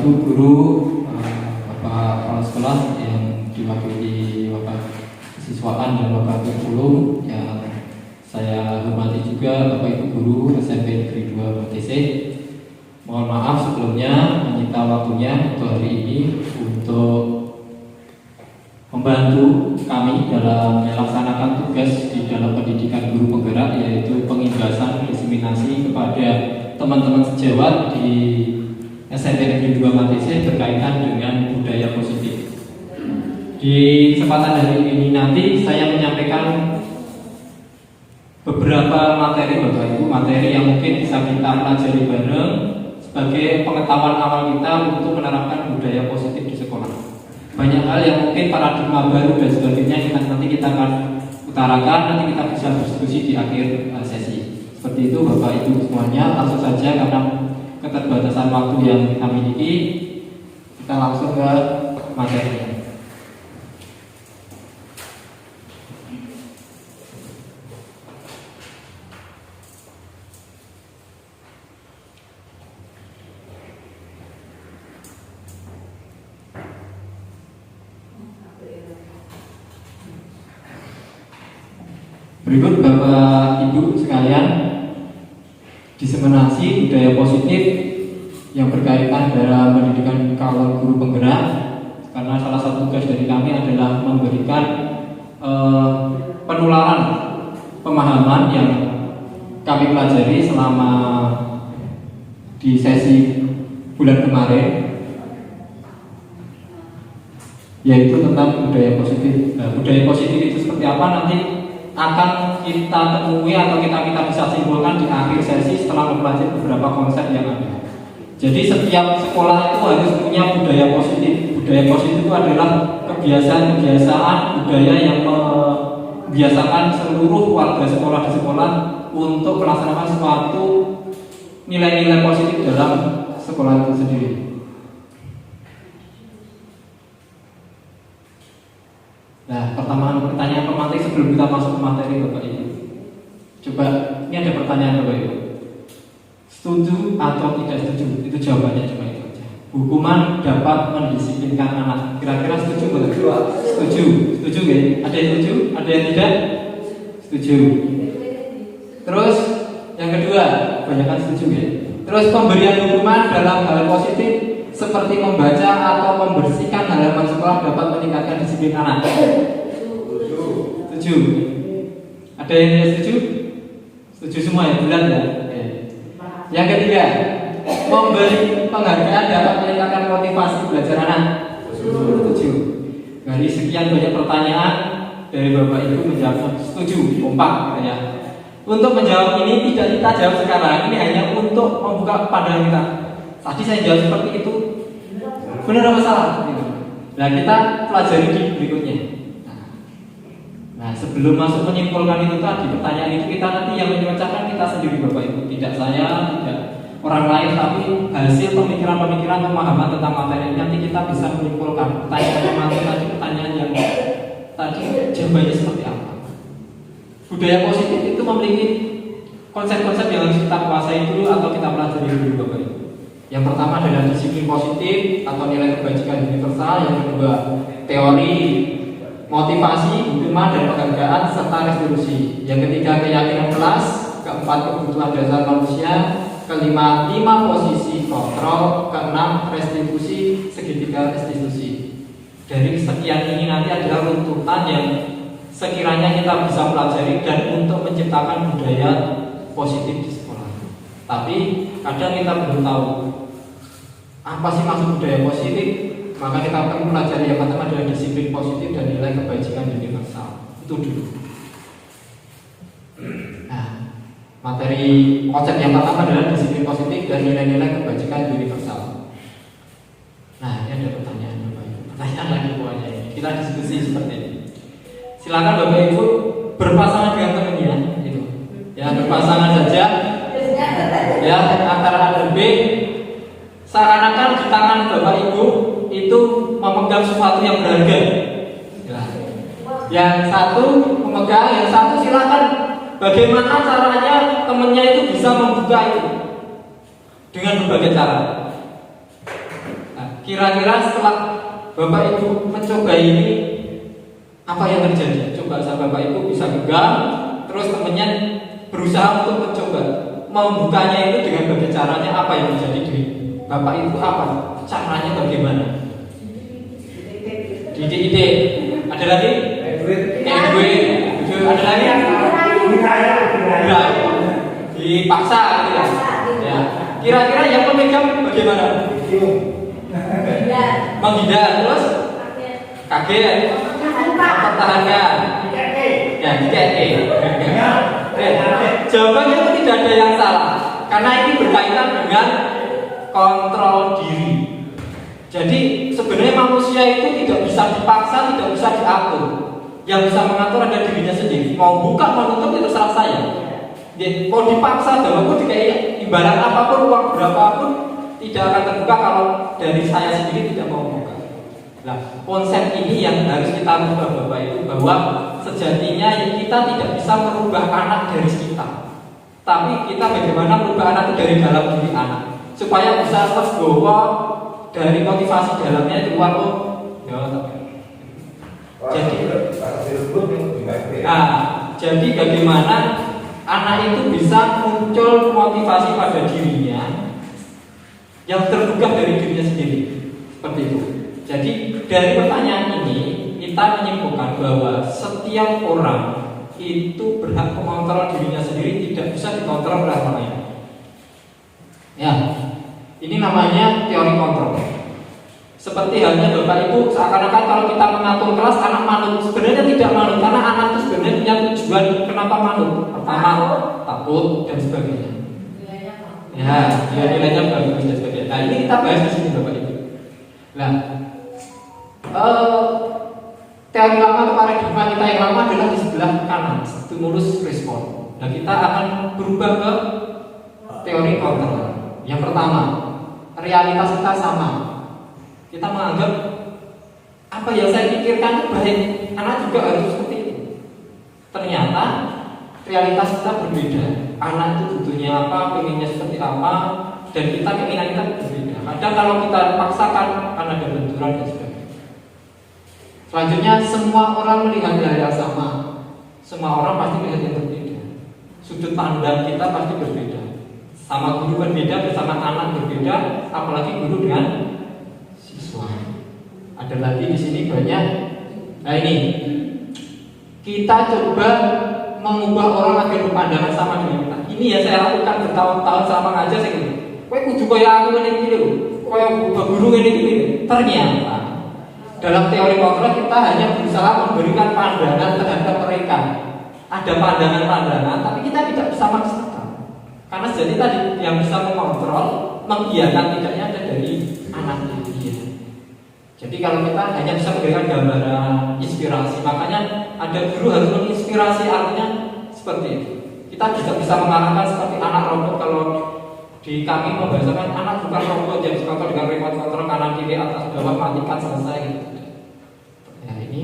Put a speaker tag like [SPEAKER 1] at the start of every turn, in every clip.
[SPEAKER 1] Ibu guru, Bapak kepala sekolah yang diwakili Bapak Siswaan dan Bapak Kurikulum yang saya hormati juga Bapak Ibu guru SMP Negeri 2 BTC. Mohon maaf sebelumnya menyita waktunya untuk hari ini untuk membantu kami dalam melaksanakan tugas di dalam pendidikan guru penggerak, yaitu pengindasan diseminasi kepada teman-teman sejawat di SMP Negeri 2 BTC berkaitan dengan budaya positif. Di kesempatan hari ini nanti saya menyampaikan beberapa materi Bapak Ibu, materi yang mungkin bisa kita pelajari bareng sebagai pengetahuan awal kita untuk menerapkan budaya positif di sekolah. Banyak hal yang mungkin paradigma baru dan sebagainya yang nanti kita akan utarakan, nanti kita bisa diskusi di akhir sesi. Seperti itu Bapak Ibu semuanya, langsung saja karena keterbatasan waktu yang kita miliki, kita langsung ke materinya. Berikut Bapak Ibu sekalian, diseminasi budaya positif yang berkaitan dalam pendidikan calon guru penggerak, karena salah satu tugas dari kami adalah memberikan penularan pemahaman yang kami pelajari selama di sesi bulan kemarin, yaitu tentang budaya positif. Nah, budaya positif itu seperti apa nanti akan kita temui atau kita bisa simpulkan di akhir sesi setelah mempelajari beberapa konsep yang ada. Jadi setiap sekolah itu harus punya budaya positif. Budaya positif itu adalah kebiasaan-kebiasaan budaya yang membiasakan seluruh warga sekolah di sekolah untuk melaksanakan suatu nilai-nilai positif dalam sekolah itu sendiri. Nah, pertanyaan pemantik sebelum kita masuk ke materi Bapak Ibu. Coba, ini ada pertanyaan Bapak Ibu. Setuju atau tidak setuju? Itu jawabannya cuma itu aja. Hukuman dapat mendisiplinkan anak. Kira-kira setuju atau tidak? Setuju. Setuju ya? Ada yang setuju? Ada yang tidak? Setuju. Terus yang kedua, kebanyakan setuju ya. Terus pemberian hukuman dalam hal positif seperti membaca atau membersihkan halaman sekolah dapat meningkatkan disiplin anak. Setuju. Ada yang tidak setuju? Setuju semua ya, bulan ya. Yang ketiga, memberi penghargaan dapat meningkatkan motivasi belajar anak. Setuju. Dari sekian banyak pertanyaan dari Bapak Ibu menjawab setuju, kompak ya. Untuk menjawab ini tidak kita jawab sekarang, ini hanya untuk membuka pandangan kita. Tadi saya jawab seperti itu, benar apa salah? Nah, kita pelajari di berikutnya. Nah, sebelum masuk menyimpulkan itu tadi, pertanyaan itu kita nanti yang memecahkan kita sendiri Bapak Ibu, tidak saya, tidak orang lain, tapi hasil pemikiran-pemikiran, pemahaman tentang materi nanti kita bisa menyimpulkan. Pertanyaan yang tadi jawabannya seperti apa? Budaya positif itu memiliki konsep-konsep yang harus kita kuasai dulu atau kita pelajari dulu Bapak Ibu. Yang pertama adalah disiplin positif atau nilai kebajikan universal. Yang kedua, teori, motivasi, hukuman dan penghargaan serta restitusi. Yang ketiga, keyakinan kelas. Keempat, kebutuhan dasar manusia. Kelima, 5 posisi kontrol. Keenam, restitusi, segitiga restitusi. Dari sekian ini nanti adalah runtutan yang sekiranya kita bisa pelajari dan untuk menciptakan budaya positif di sekolah. Tapi kadang kita belum tahu apa sih maksud budaya positif, maka kita akan pelajari yang pertama adalah disiplin positif dan nilai kebajikan universal. Itu dulu. Nah, materi konsep yang pertama adalah disiplin positif dan nilai-nilai kebajikan universal. Nah, ini ada pertanyaan Bapak Ibu. Pertanyaan lagi pokoknya ini. Kita diskusi seperti ini. Silakan Bapak Ibu berpasangan dengan temannya, gitu. Ya, berpasangan saja. Ya, antara A dan B. Seakan-akan di tangan Bapak Ibu itu memegang sesuatu yang berharga. Ya. Yang satu memegang, yang satu silakan. Bagaimana caranya temannya itu bisa membuka itu dengan berbagai cara. Nah, kira-kira setelah Bapak Ibu mencoba ini, apa yang terjadi? Coba sama Bapak Ibu bisa genggam, terus temennya berusaha untuk mencoba membukanya itu dengan bagaimana caranya, apa yang terjadi di Bapak Ibu, apa caranya bagaimana? Ide-ide. Ada lagi? Duit. Ada lagi? Dipaksa gitu ya. Ya. Kira-kira yang pemegang bagaimana? Menghindar, terus kaget, mempertahankan. Ya, jawabannya itu tidak ada yang salah, karena ini berkaitan dengan kontrol diri. Jadi sebenarnya manusia itu tidak bisa dipaksa, tidak bisa diatur. Yang bisa mengatur ada dirinya sendiri. Mau buka, mau tutup itu salah saya. Mau dipaksa, dalamku dikai ibarat apapun, uang berapapun tidak akan terbuka kalau dari saya sendiri tidak mau buka. Nah, konsep ini yang harus kita rubah Bapak Ibu, bahwa sejatinya kita tidak bisa merubah anak dari kita, tapi kita bagaimana merubah anak itu dari dalam diri anak, supaya bisa terbawa dari motivasi dalamnya keluar. Jadi bagaimana anak itu bisa muncul motivasi pada dirinya yang terbuka dari dirinya sendiri, seperti itu. Jadi dari pertanyaan ini kita menyimpulkan bahwa setiap orang itu berhak mengontrol dirinya sendiri, tidak bisa dikontrol oleh orang lain. Ya, ini namanya teori kontrol. Seperti halnya Bapak Ibu, seakan-akan kalau kita mengatur kelas anak manut, sebenarnya tidak manut, karena anak itu sebenarnya punya tujuan kenapa manut. Pertama, takut dan sebagainya. Ya, nilainya bagus dan sebagainya. Nah, ini kita bahas di sini Bapak Ibu. Nah, teori lama atau paradigma kita yang lama adalah di sebelah kanan, stimulus respon. Nah, kita akan berubah ke teori kontrol. Yang pertama, realitas kita sama. Kita menganggap apa yang saya pikirkan itu baik, anak juga harus seperti itu. Ternyata realitas kita berbeda. Anak itu butuhnya apa, pengennya seperti apa, dan kita keinginan kita berbeda. Kadang kalau kita paksakan akan ada benturan dan sebagainya. Selanjutnya, semua orang melihat hal yang sama. Semua orang pasti melihat yang berbeda. Sudut pandang kita pasti berbeda. Sama guru berbeda, bersama anak berbeda, apalagi guru dengan siswa. Ada lagi di sini banyak. Nah ini, kita coba mengubah orang agar berpandangan sama dengan kita. Ini ya saya lakukan bertahun-tahun selama ngajar saya gitu. Kowe kudu kaya aku ngene iki lho. Kaya guru ngene iki. Ternyata dalam teori kontrol kita hanya berusaha memberikan pandangan terhadap mereka. Ada pandangan-pandangan, tapi kita tidak bisa maksakan. Karena jadi tadi yang bisa mengontrol, mengiyakan tidaknya ada dari anaknya dia. Jadi kalau kita hanya bisa memberikan gambaran, inspirasi, makanya ada guru harus menginspirasi, artinya seperti itu. Kita tidak bisa mengarahkan seperti anak robot. Kalau di kami membahasakan anak bukan robot yang dikontrol dengan remote control kanan kiri atas bawah matikan selesai gitu. Ya ini.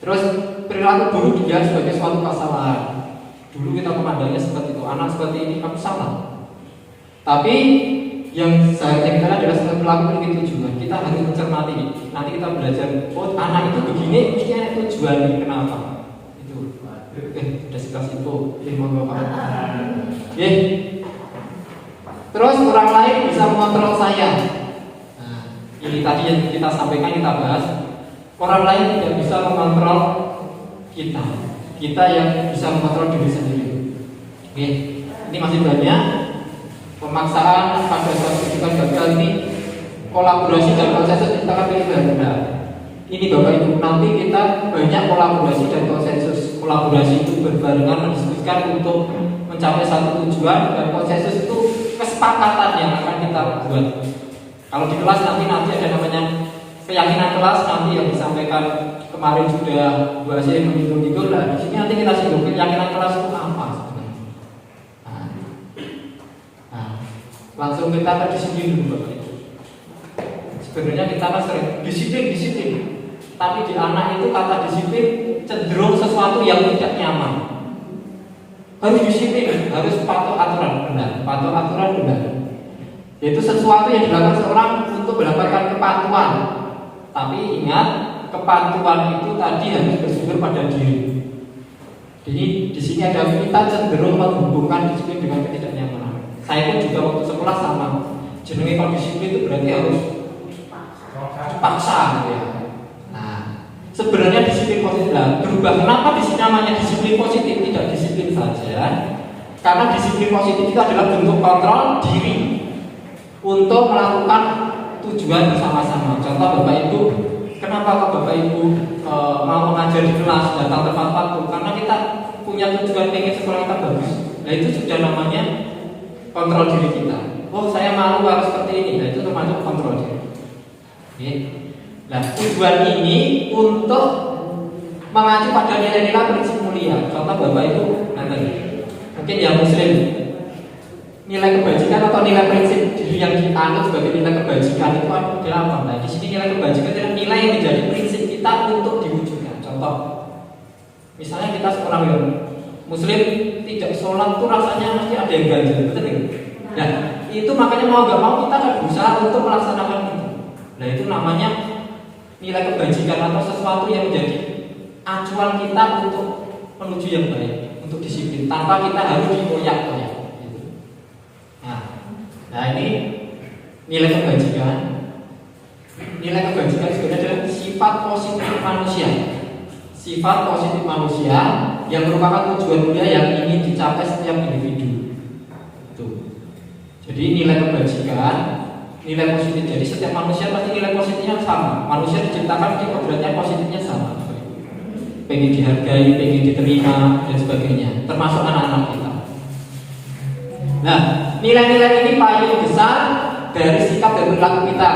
[SPEAKER 1] Terus perilaku guru dia sebagai suatu kesalahan. Dulu kita memandangnya seperti itu, anak seperti ini kamu salah. Tapi yang seharusnya kita adalah sebagai pelaku memiliki tujuan. Kita harus mencermati. Nanti kita belajar, oh anak itu begini, mesti ada tujuannya kenapa? Itu. Udah sekelas itu. Mohon maaf. Terus orang lain bisa mengontrol saya. Nah, ini tadi yang kita sampaikan, kita bahas. Orang lain tidak bisa mengontrol kita. Kita yang bisa mengontrol diri sendiri. Oke, ini masih banyak. Pemaksaan pada suatu tujuan gagal ini, kolaborasi dan konsensus kita akan pilih benar. Ini Bapak Ibu, nanti kita banyak kolaborasi dan konsensus. Kolaborasi itu berbarengan mendiskusikan untuk mencapai satu tujuan, dan konsensus itu kesepakatan yang akan kita buat. Kalau di kelas nanti ada namanya keyakinan kelas, nanti yang disampaikan kemarin sudah bahas yang menghitung-hitung. Nah, di sini nanti kita singgung keyakinan kelas itu apa sebenarnya. Langsung kita ke disiplin dulu Bapak Ibu. Sebenarnya kita kan sering disiplin, tapi di anak itu kata disiplin cenderung sesuatu yang tidak nyaman. Harus disiplin, harus patuh aturan benar, patuh aturan benar. Yaitu sesuatu yang dilakukan seorang untuk mendapatkan kepatuhan. Tapi ingat, kepatuhan itu tadi harus bersumber pada diri. Jadi di sini ada kita cenderung menghubungkan disiplin dengan ketidaknyamanan. Saya pun juga waktu sekolah sama. Jenenge kalau disiplin itu berarti harus paksa gitu ya. Nah, sebenarnya disiplin positif berubah. Kenapa di sini namanya disiplin positif, tidak disiplin saja? Karena disiplin positif itu adalah bentuk kontrol diri untuk melakukan tujuan bersama-sama. Contoh Bapak Ibu, kenapa Bapak Ibu mau mengajar di kelas, datang tepat waktu? Karena kita punya tujuan pengen sekolah kita bagus. Nah itu sudah namanya kontrol diri kita. Oh saya malu harus seperti ini. Nah itu termasuk kontrol diri. Oke. Nah tujuan ini untuk mengacu pada nilai-nilai prinsip mulia. Contoh Bapak Ibu nanti mungkin yang Muslim, nilai kebajikan atau nilai prinsip diri yang dianut sebagai nilai kebajikan itu adalah apa? Nah di sini nilai kebajikan adalah nilai yang menjadi prinsip kita untuk diwujudkan. Contoh, misalnya kita seorang yang Muslim tidak sholat itu rasanya mesti ada yang ganjil, betul tidak? Nah itu makanya mau gak mau kita akan berusaha untuk melaksanakan itu. Nah itu namanya nilai kebajikan atau sesuatu yang menjadi acuan kita untuk menuju yang baik, untuk disiplin tanpa kita harus dikoyak-koyak. Nah ini nilai kebajikan. Nilai kebajikan sebenarnya adalah sifat positif manusia. Sifat positif manusia yang merupakan tujuan mulia yang ingin dicapai setiap individu. Itu. Jadi nilai kebajikan, nilai positif. Jadi setiap manusia pasti nilai positifnya sama. Manusia diciptakan di kodratnya positifnya sama. Pengen dihargai, pengen diterima dan sebagainya. Termasuk anak-anak kita. Nah, nilai-nilai ini payung besar dari sikap dan perilaku kita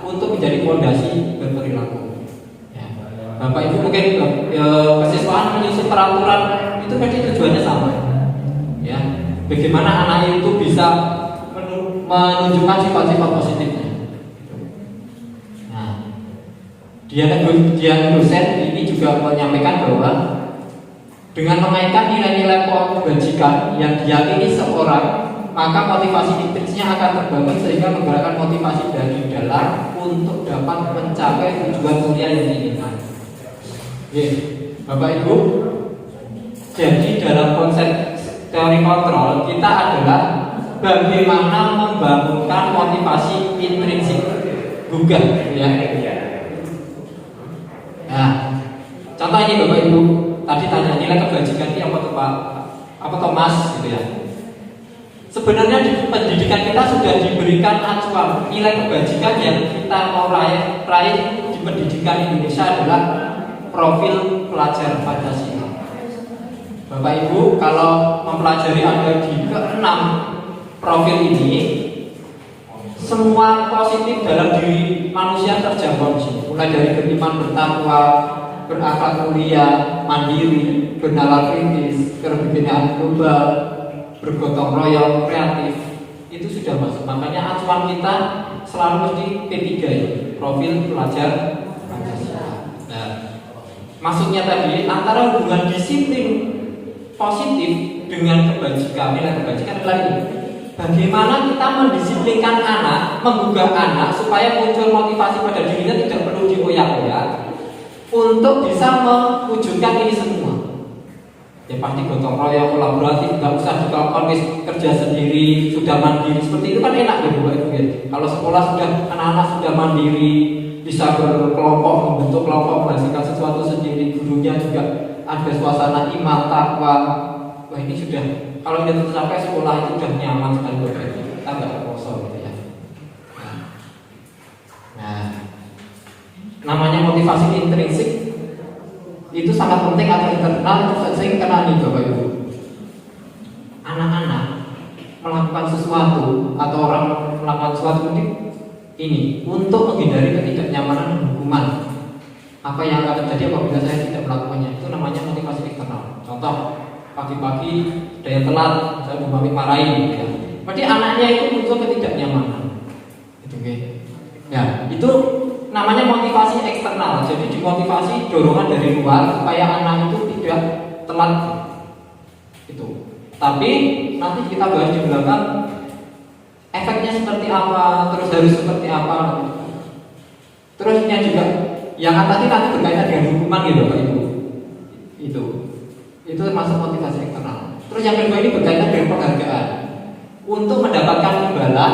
[SPEAKER 1] untuk menjadi fondasi berperilaku. Ya. Bapak Ibu mungkin kesiswaan menyusun peraturan itu pasti tujuannya sama. Ya, bagaimana anak itu bisa menunjukkan sifat-sifat positifnya. Nah, dia dosen ini juga menyampaikan bahwa dengan mengaitkan nilai-nilai kebajikan yang diyakini seorang, maka motivasi intrinsnya akan terbangun sehingga menggerakkan motivasi dari dalam untuk dapat mencapai tujuan mulia yang diinginkan. Oke, Bapak Ibu, jadi dalam konsep teori kontrol kita adalah bagaimana membangunkan motivasi intrinsik gugah, ya. Nah, contoh ini Bapak Ibu, tadi tanya nilai kebajikan ini apa tuh Pak? Apa tuh Mas gitu ya? Sebenarnya di pendidikan kita sudah diberikan acuan nilai kebajikan yang kita mau raih di pendidikan Indonesia adalah profil pelajar Pancasila. Bapak Ibu kalau mempelajari ada di ke-6 profil ini, semua positif dalam diri manusia terjangkau di sini. Mulai dari beriman, bertakwa, berakhlak mulia, mandiri, bernalar kritis, kerbinaan global, bergotong royong, kreatif, itu sudah masuk. Makanya acuan kita selalu mesti P3 ya, profil pelajar Pancasila. Nah, maksudnya tadi antara hubungan disiplin positif dengan kebajikan, nilai kebajikan adalah ini. Bagaimana kita mendisiplinkan anak, menggugah anak supaya muncul motivasi pada dirinya, tidak perlu dioyak-oyak untuk bisa mewujudkan ini semua. Ya pasti gotong royong, kolaboratif, nggak usah juga komis kerja sendiri, sudah mandiri. Seperti itu kan enak ya Bapak Ibu ya. Kalau sekolah sudah anak-anak sudah mandiri, bisa berkelompok, membentuk kelompok, menghasilkan sesuatu sendiri, gurunya juga ada suasana iman, takwa. Wah ini sudah, kalau kita sampai sekolah itu sudah nyaman sekali Bapak Ibu. Kita nggak kosong gitu ya. Nah, namanya motivasi intrinsik itu sangat penting atau internal itu sering kena nih Bapak Ibu. Anak-anak melakukan sesuatu atau orang melakukan sesuatu ini untuk menghindari ketidaknyamanan dan hukuman. Apa yang akan terjadi apabila saya tidak melakukannya? Itu namanya motivasi eksternal. Contoh, pagi-pagi ada yang telat, saya mau marahin ya. Berarti anaknya itu muncul ketidaknyamanan. Itu ya, itu namanya motivasi eksternal. Jadi dimotivasi dorongan dari luar supaya anak itu tidak telat. Itu. Tapi nanti kita bahas di belakang efeknya seperti apa. Terus harus seperti apa. Terusnya juga yang tadi nanti berkaitan dengan hukuman gitu Bapak Ibu. Itu termasuk motivasi eksternal. Terus yang kedua ini berkaitan dengan penghargaan untuk mendapatkan imbalan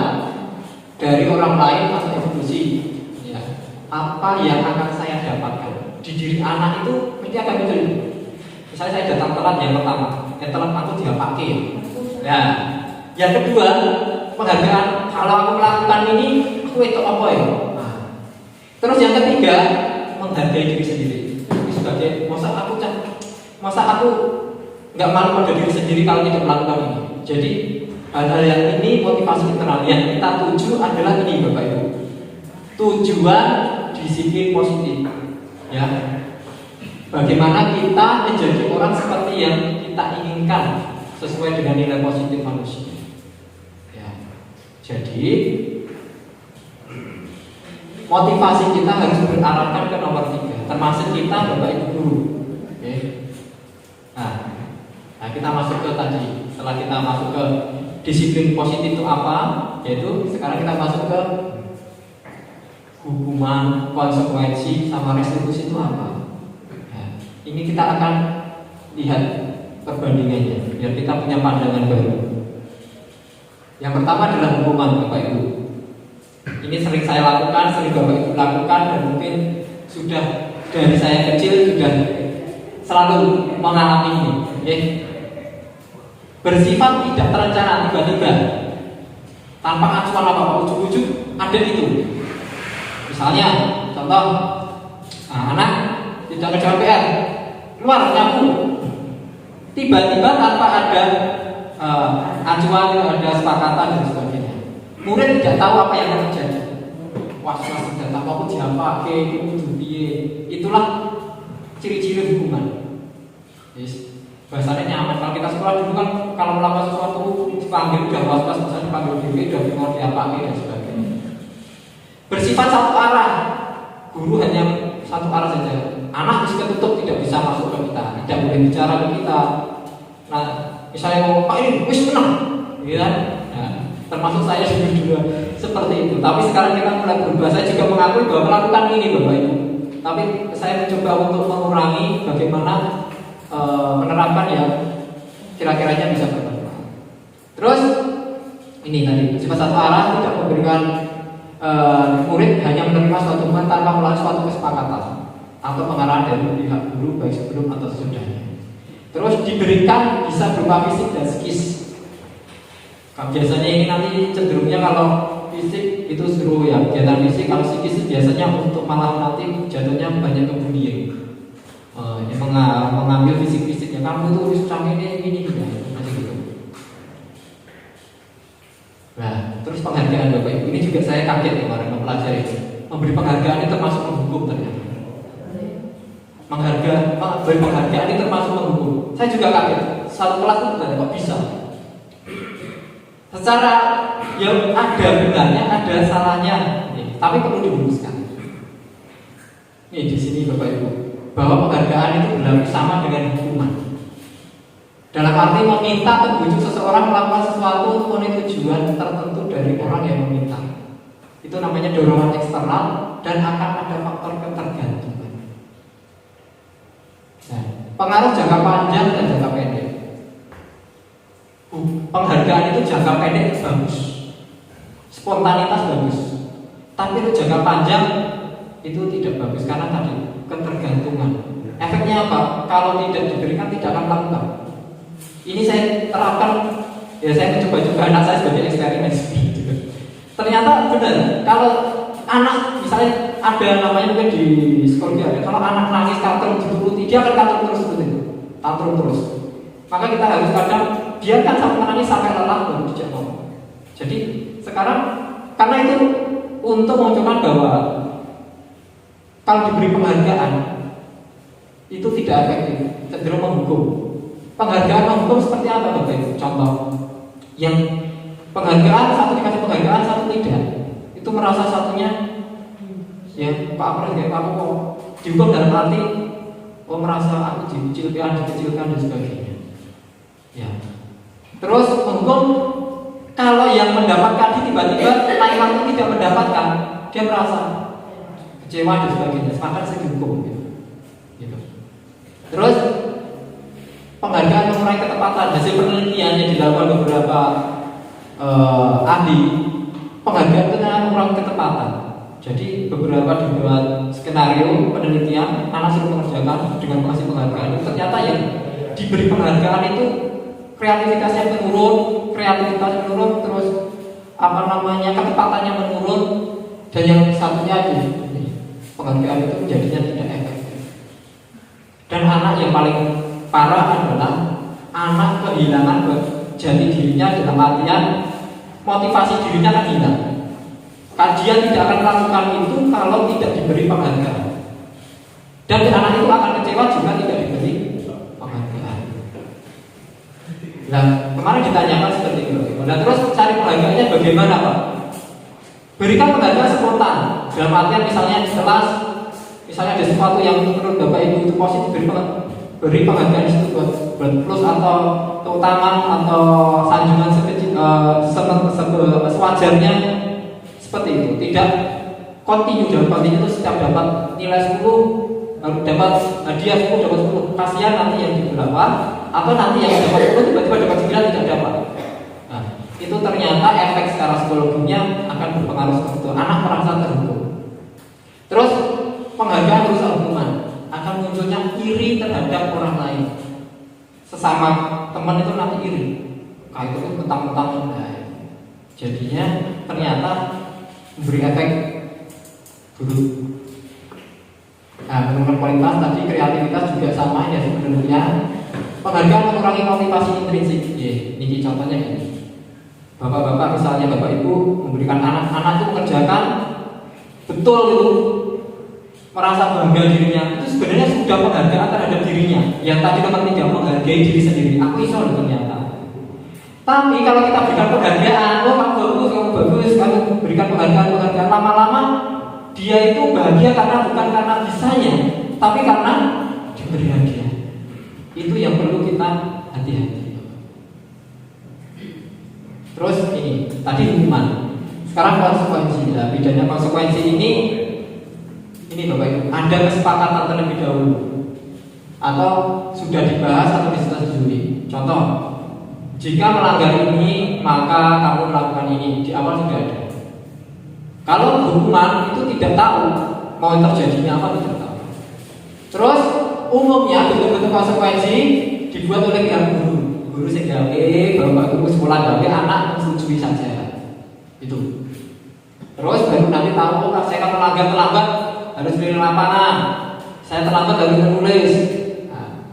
[SPEAKER 1] dari orang lain atau institusi. Ya. Apa yang akan saya dapatkan di diri anak itu mesti akan muncul. Misalnya saya datang telat yang pertama, telat aku diapake. Ya. Yang kedua, penghargaan kalau aku melakukan ini, aku itu apa ya? Nah. Terus yang ketiga, menghargai diri sendiri. Sebagai masa aku nggak malu pada diri sendiri kalau tidak melakukan ini. Jadi hal-hal yang ini motivasi internal yang kita tuju adalah ini Bapak Ibu. Tujuan disiplin positif. Ya. Bagaimana kita menjadi orang seperti yang kita inginkan sesuai dengan nilai positif manusia. Ya. Jadi motivasi kita harus berarahkan ke nomor 3, termasuk kita Bapak Ibu guru. Oke. Nah, kita masuk ke tadi. Setelah kita masuk ke disiplin positif itu apa? Yaitu sekarang kita masuk ke hukuman, konsekuensi, sama restitusi itu apa? Nah, ini kita akan lihat perbandingannya biar kita punya pandangan baru. Yang pertama adalah hukuman Bapak Ibu. Ini sering saya lakukan, sering Bapak Ibu lakukan, dan mungkin sudah dari saya kecil sudah selalu mengalami ini. Okay? Bersifat tidak terencana tiba-tiba, tanpa acuan apa-apa, ujuk-ujuk ada itu. Misalnya, contoh, anak tidak kerjakan PR, keluar nyapu, tiba-tiba tanpa ada acuan, ada sepakatan dan sebagainya. Murid tidak tahu apa yang akan terjadi. Was-was tidak tahu aku diapake, kudu piye. Itulah ciri-ciri hukuman. Yes. Bahasanya nyaman. Kalau kita sekolah dulu kan kalau melakukan sesuatu dipanggil udah was-was, misalnya dipanggil DP, udah mau diapake dan sebagainya. Bersifat satu arah. Guru hanya satu arah saja. Anak harus ketutup, tidak bisa masuk ke kita, tidak boleh bicara ke kita. Nah, misalnya mau Pak ini wis menang, gitu kan? Nah, termasuk saya juga seperti itu. Tapi sekarang kita mulai berubah. Saya juga mengakui bahwa melakukan ini Bapak Ibu. Tapi saya mencoba untuk mengurangi bagaimana menerapkan yang kira-kiranya bisa bermanfaat. Terus ini tadi sifat satu arah, tidak memberikan murid hanya menerima suatu hukuman tanpa melalui suatu kesepakatan atau pengarahan dari pihak guru baik sebelum atau sesudahnya. Terus diberikan bisa berupa fisik dan psikis. Biasanya ini nanti cenderungnya kalau fisik itu suruh ya kegiatan fisik, kalau psikis biasanya untuk malah nanti jatuhnya banyak ke bullying. Yang mengambil fisik-fisiknya, kamu tuh harus cang ini nanti gitu. Nah, terus penghargaan Bapak Ibu, ini juga saya kaget kemarin mempelajari ini. Memberi penghargaan ini termasuk menghukum ternyata. Beri penghargaan ini termasuk menghukum. Saya juga kaget. Satu kelas itu ternyata kok bisa. Secara yang ada benarnya, ada salahnya, tapi perlu diluruskan. Ini di sini Bapak Ibu, bahwa penghargaan itu berlaku sama dengan hukuman. Dalam arti meminta atau membujuk seseorang melakukan sesuatu untuk memenuhi tujuan tertentu dari orang yang meminta. Itu namanya dorongan eksternal dan akan ada faktor ketergantungan. Nah, pengaruh jangka panjang dan jangka pendek. Penghargaan itu jangka pendek bagus, spontanitas bagus, tapi itu jangka panjang itu tidak bagus karena tadi ketergantungan. Efeknya apa? Kalau tidak diberikan tidak akan melakukan. Ini saya terapkan, ya saya mencoba-coba anak saya sebagai eksperimen. Ternyata benar. Kalau anak misalnya ada namanya mungkin di sekolah ada, kalau anak nangis tantrum dituruti, dia akan tantrum terus seperti itu, tantrum terus. Maka kita harus kadang biarkan sampai menangis sampai lelah baru dijak ngomong. Jadi sekarang karena itu untuk menunjukkan bahwa kalau diberi penghargaan itu tidak efektif, cenderung menghukum. Penghargaan menghukum seperti apa Bapak Ibu? Contoh yang penghargaan satu dikasih penghargaan satu tidak, itu merasa satunya ya Pak Presiden kamu kok dihukum dalam arti merasa aku dikecilkan dan sebagainya. Ya. Terus menghukum Kalau yang mendapatkan tiba-tiba lain waktu tidak mendapatkan, dia merasa kecewa dan sebagainya, maka saya dihukum gitu. Terus penghargaan mengurangi ketepatan, hasil penelitian yang dilakukan beberapa ahli, penghargaan itu mengurangi ketepatan. Jadi beberapa dibuat skenario penelitian, anak suruh mengerjakan dengan mengasih penghargaan. Ternyata yang diberi penghargaan itu kreativitasnya menurun, terus ketepatannya menurun, dan yang satunya penghargaan itu menjadinya tidak efektif. Dan anak yang paling parah adalah anak kehilangan jati dirinya, dalam artian motivasi dirinya kan hilang. Kajian tidak akan melakukan itu kalau tidak diberi penghargaan. Dan anak itu akan kecewa jika tidak diberi penghargaan. Nah, kemarin ditanyakan seperti itu. Nah, terus cari penghargaannya bagaimana, Pak? Berikan penghargaan spontan. Dalam artian misalnya di kelas, misalnya ada sesuatu yang menurut Bapak Ibu itu positif, beri penghargaan itu buat plus atau keutamaan atau sanjungan sewajarnya, seperti itu. Tidak kontinu, dalam kontinu itu setiap dapat nilai 10 dapat hadiah 10, dapat 10. Kasihan nanti yang di berapa, atau nanti yang dapat 10 tiba-tiba dapat 9 tidak dapat. Nah, itu ternyata efek secara psikologinya akan berpengaruh seperti itu. Anak merasa terhukum. Terus penghargaan berusaha hukuman akan munculnya iri terhadap orang lain. Sesama teman itu nanti iri. Kayak itu mentang-mentang jadinya ternyata memberi efek buruk. Nah, menurut kualitas tadi kreativitas juga sama ya sebenarnya. Penghargaan mengurangi motivasi intrinsik. Ini contohnya ini. Bapak-bapak misalnya Bapak Ibu memberikan anak-anak itu mengerjakan betul itu, merasa bangga dirinya, itu sebenarnya sudah penghargaan terhadap dirinya. Yang tadi nomor 3 menghargai diri sendiri. Aku iso ternyata. Tapi kalau kita berikan penghargaan, kamu bagus, kamu berikan penghargaan, lama-lama dia itu bahagia karena bukan karena bisanya, tapi karena diberi hadiah. Itu yang perlu kita hati-hati. Terus ini tadi hukuman. Sekarang konsekuensi. Nah, bedanya konsekuensi ini Bapak Ibu, ada kesepakatan terlebih dahulu atau sudah dibahas atau disetujui. Contoh, jika melanggar ini maka kamu melakukan ini, di awal sudah ada. Kalau hukuman itu tidak tahu mau terjadinya apa, tidak tahu. Terus umumnya bentuk-bentuk konsekuensi dibuat oleh pihak guru segawe, bapak guru sekolah gawe, anak menyetujui saja. Itu. Terus baru nanti tahu, saya akan melanggar terlambat harus keliling lapangan, saya terlambat harus menulis. Nah,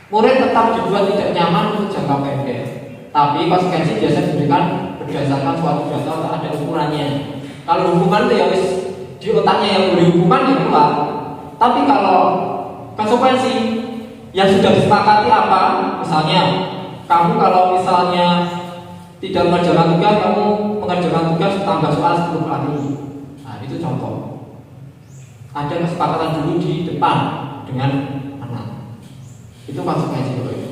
[SPEAKER 1] murid tetap dibuat tidak nyaman untuk jangka pendek, tapi konsekuensi biasa diberikan berdasarkan suatu data atau ada ukurannya. Kalau hukuman itu ya wis di otaknya yang beri hukuman ya keluar. Tapi kalau konsekuensi yang sudah disepakati apa, misalnya kamu kalau misalnya tidak mengerjakan tugas, kamu mengerjakan tugas tambah soal 10 kali. Nah, itu contoh. Ada kesepakatan dulu di depan dengan anak. Itu konsekuensi Bapak Ibu.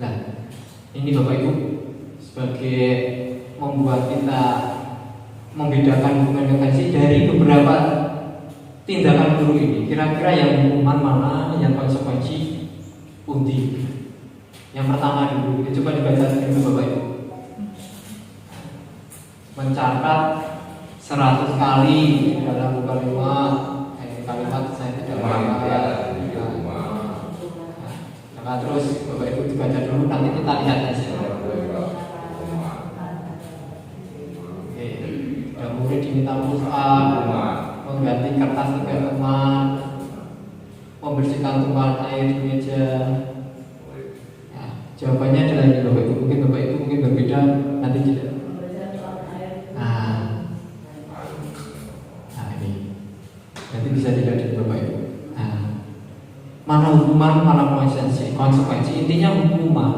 [SPEAKER 1] Nah, ini Bapak Ibu sebagai membuat kita membedakan hukuman intervensi dari beberapa tindakan guru ini. Kira-kira yang hukuman mana, yang konsekuensi undi. Yang pertama dulu, coba dibaca dulu Bapak Ibu. Mencatat 100 kali dalam kalimat saya tidak Nah, terus Bapak Ibu dibaca dulu, nanti kita lihat hasilnya. Murid diminta pulsa, mengganti kertas 3 lembar, membersihkan tumpahan air di meja. Nah, jawabannya adalah ini Bapak Ibu. Mungkin berbeda nanti tidak. Nah ini nanti bisa dilihat di Bapak Ibu. Nah, mana hukuman, mana konsekuensi. Intinya hukuman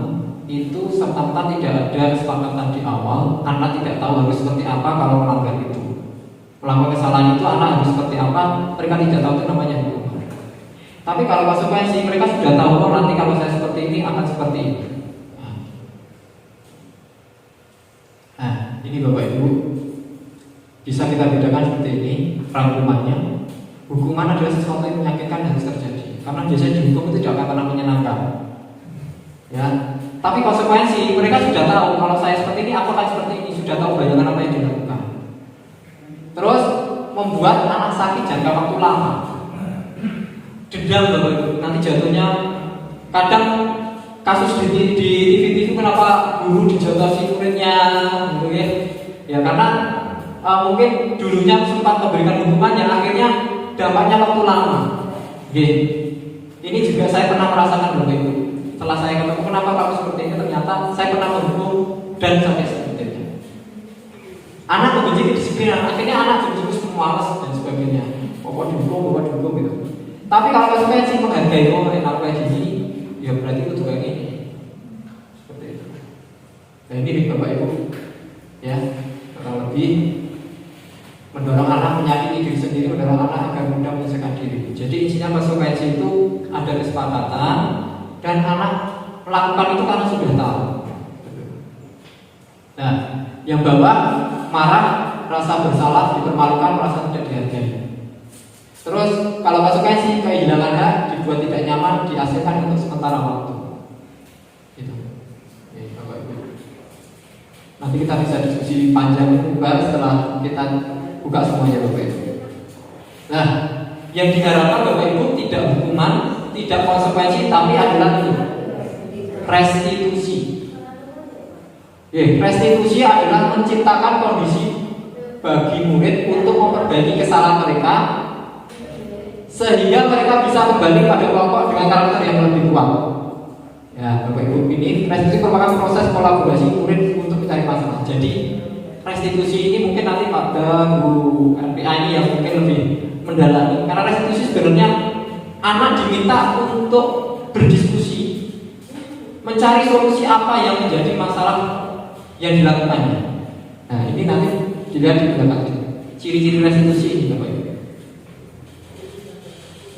[SPEAKER 1] itu serta-merta tidak ada kesepakatan di awal. Anak tidak tahu harus seperti apa kalau melanggar itu. Melakukan kesalahan itu anak harus seperti apa, mereka tidak tahu, itu namanya hukuman. Tapi kalau konsekuensi mereka sudah tahu, nanti kalau saya seperti ini akan seperti ini. Nah, ini Bapak Ibu bisa kita bedakan seperti ini rangkumannya. Hukuman adalah sesuatu yang menyakitkan harus terjadi, karena biasanya dihukum itu tidak akan pernah menyenangkan. Ya, tapi konsekuensi mereka sudah tahu kalau saya seperti ini, aku akan seperti ini, sudah tahu bayangan apa yang dilakukan. Terus membuat anak sakit jangka waktu lama. Dendam Bapak Ibu, nanti jatuhnya kadang kasus di TV kenapa guru dijotosi muridnya gitu ya. Ya karena mungkin dulunya sempat memberikan hukuman yang akhirnya dampaknya waktu lama. Ini juga saya pernah merasakan Bapak Ibu. Setelah saya ketemu kenapa kamu seperti ini, ternyata saya pernah menghukum dan sampai seperti itu. Anak membenci kedisiplinan, akhirnya anak jadi malas dan sebagainya. Pokok dihukum gitu. Tapi kalau konsekuensi menghargai aku kayak gini, ya berarti itu juga ini. Seperti itu. Nah ini Bapak Ibu, ya kurang lebih mendorong anak menyakiti diri sendiri, mendorong anak agar mudah menyelesaikan diri. Jadi isinya konsekuensi itu ada kesepakatan dan anak melakukan itu karena sudah tahu. Nah, yang bawah marah, rasa bersalah, dipermalukan, merasa tidak dihargai. Terus kalau konsekuensi kehilangan hak, dibuat tidak nyaman, diasingkan untuk sementara waktu. Gitu. Oke, Bapak Ibu. Nanti kita bisa diskusi panjang juga setelah kita buka semuanya Bapak Ibu. Nah, yang diharapkan Bapak Ibu tidak hukuman, tidak konsekuensi, tapi adalah itu restitusi. Restitusi adalah menciptakan kondisi bagi murid untuk memperbaiki kesalahan mereka, sehingga mereka bisa kembali pada kelompok dengan karakter yang lebih kuat. Ya, Bapak Ibu, ini restitusi merupakan proses kolaborasi murid untuk mencari masalah. Jadi restitusi ini mungkin nanti pada guru RPA ini yang mungkin lebih mendalami. Karena restitusi sebenarnya anak diminta untuk berdiskusi, mencari solusi apa yang menjadi masalah yang dilakukannya. Nah, ini nanti dilihat di belakang. Ciri-ciri restitusi ini Bapak Ibu.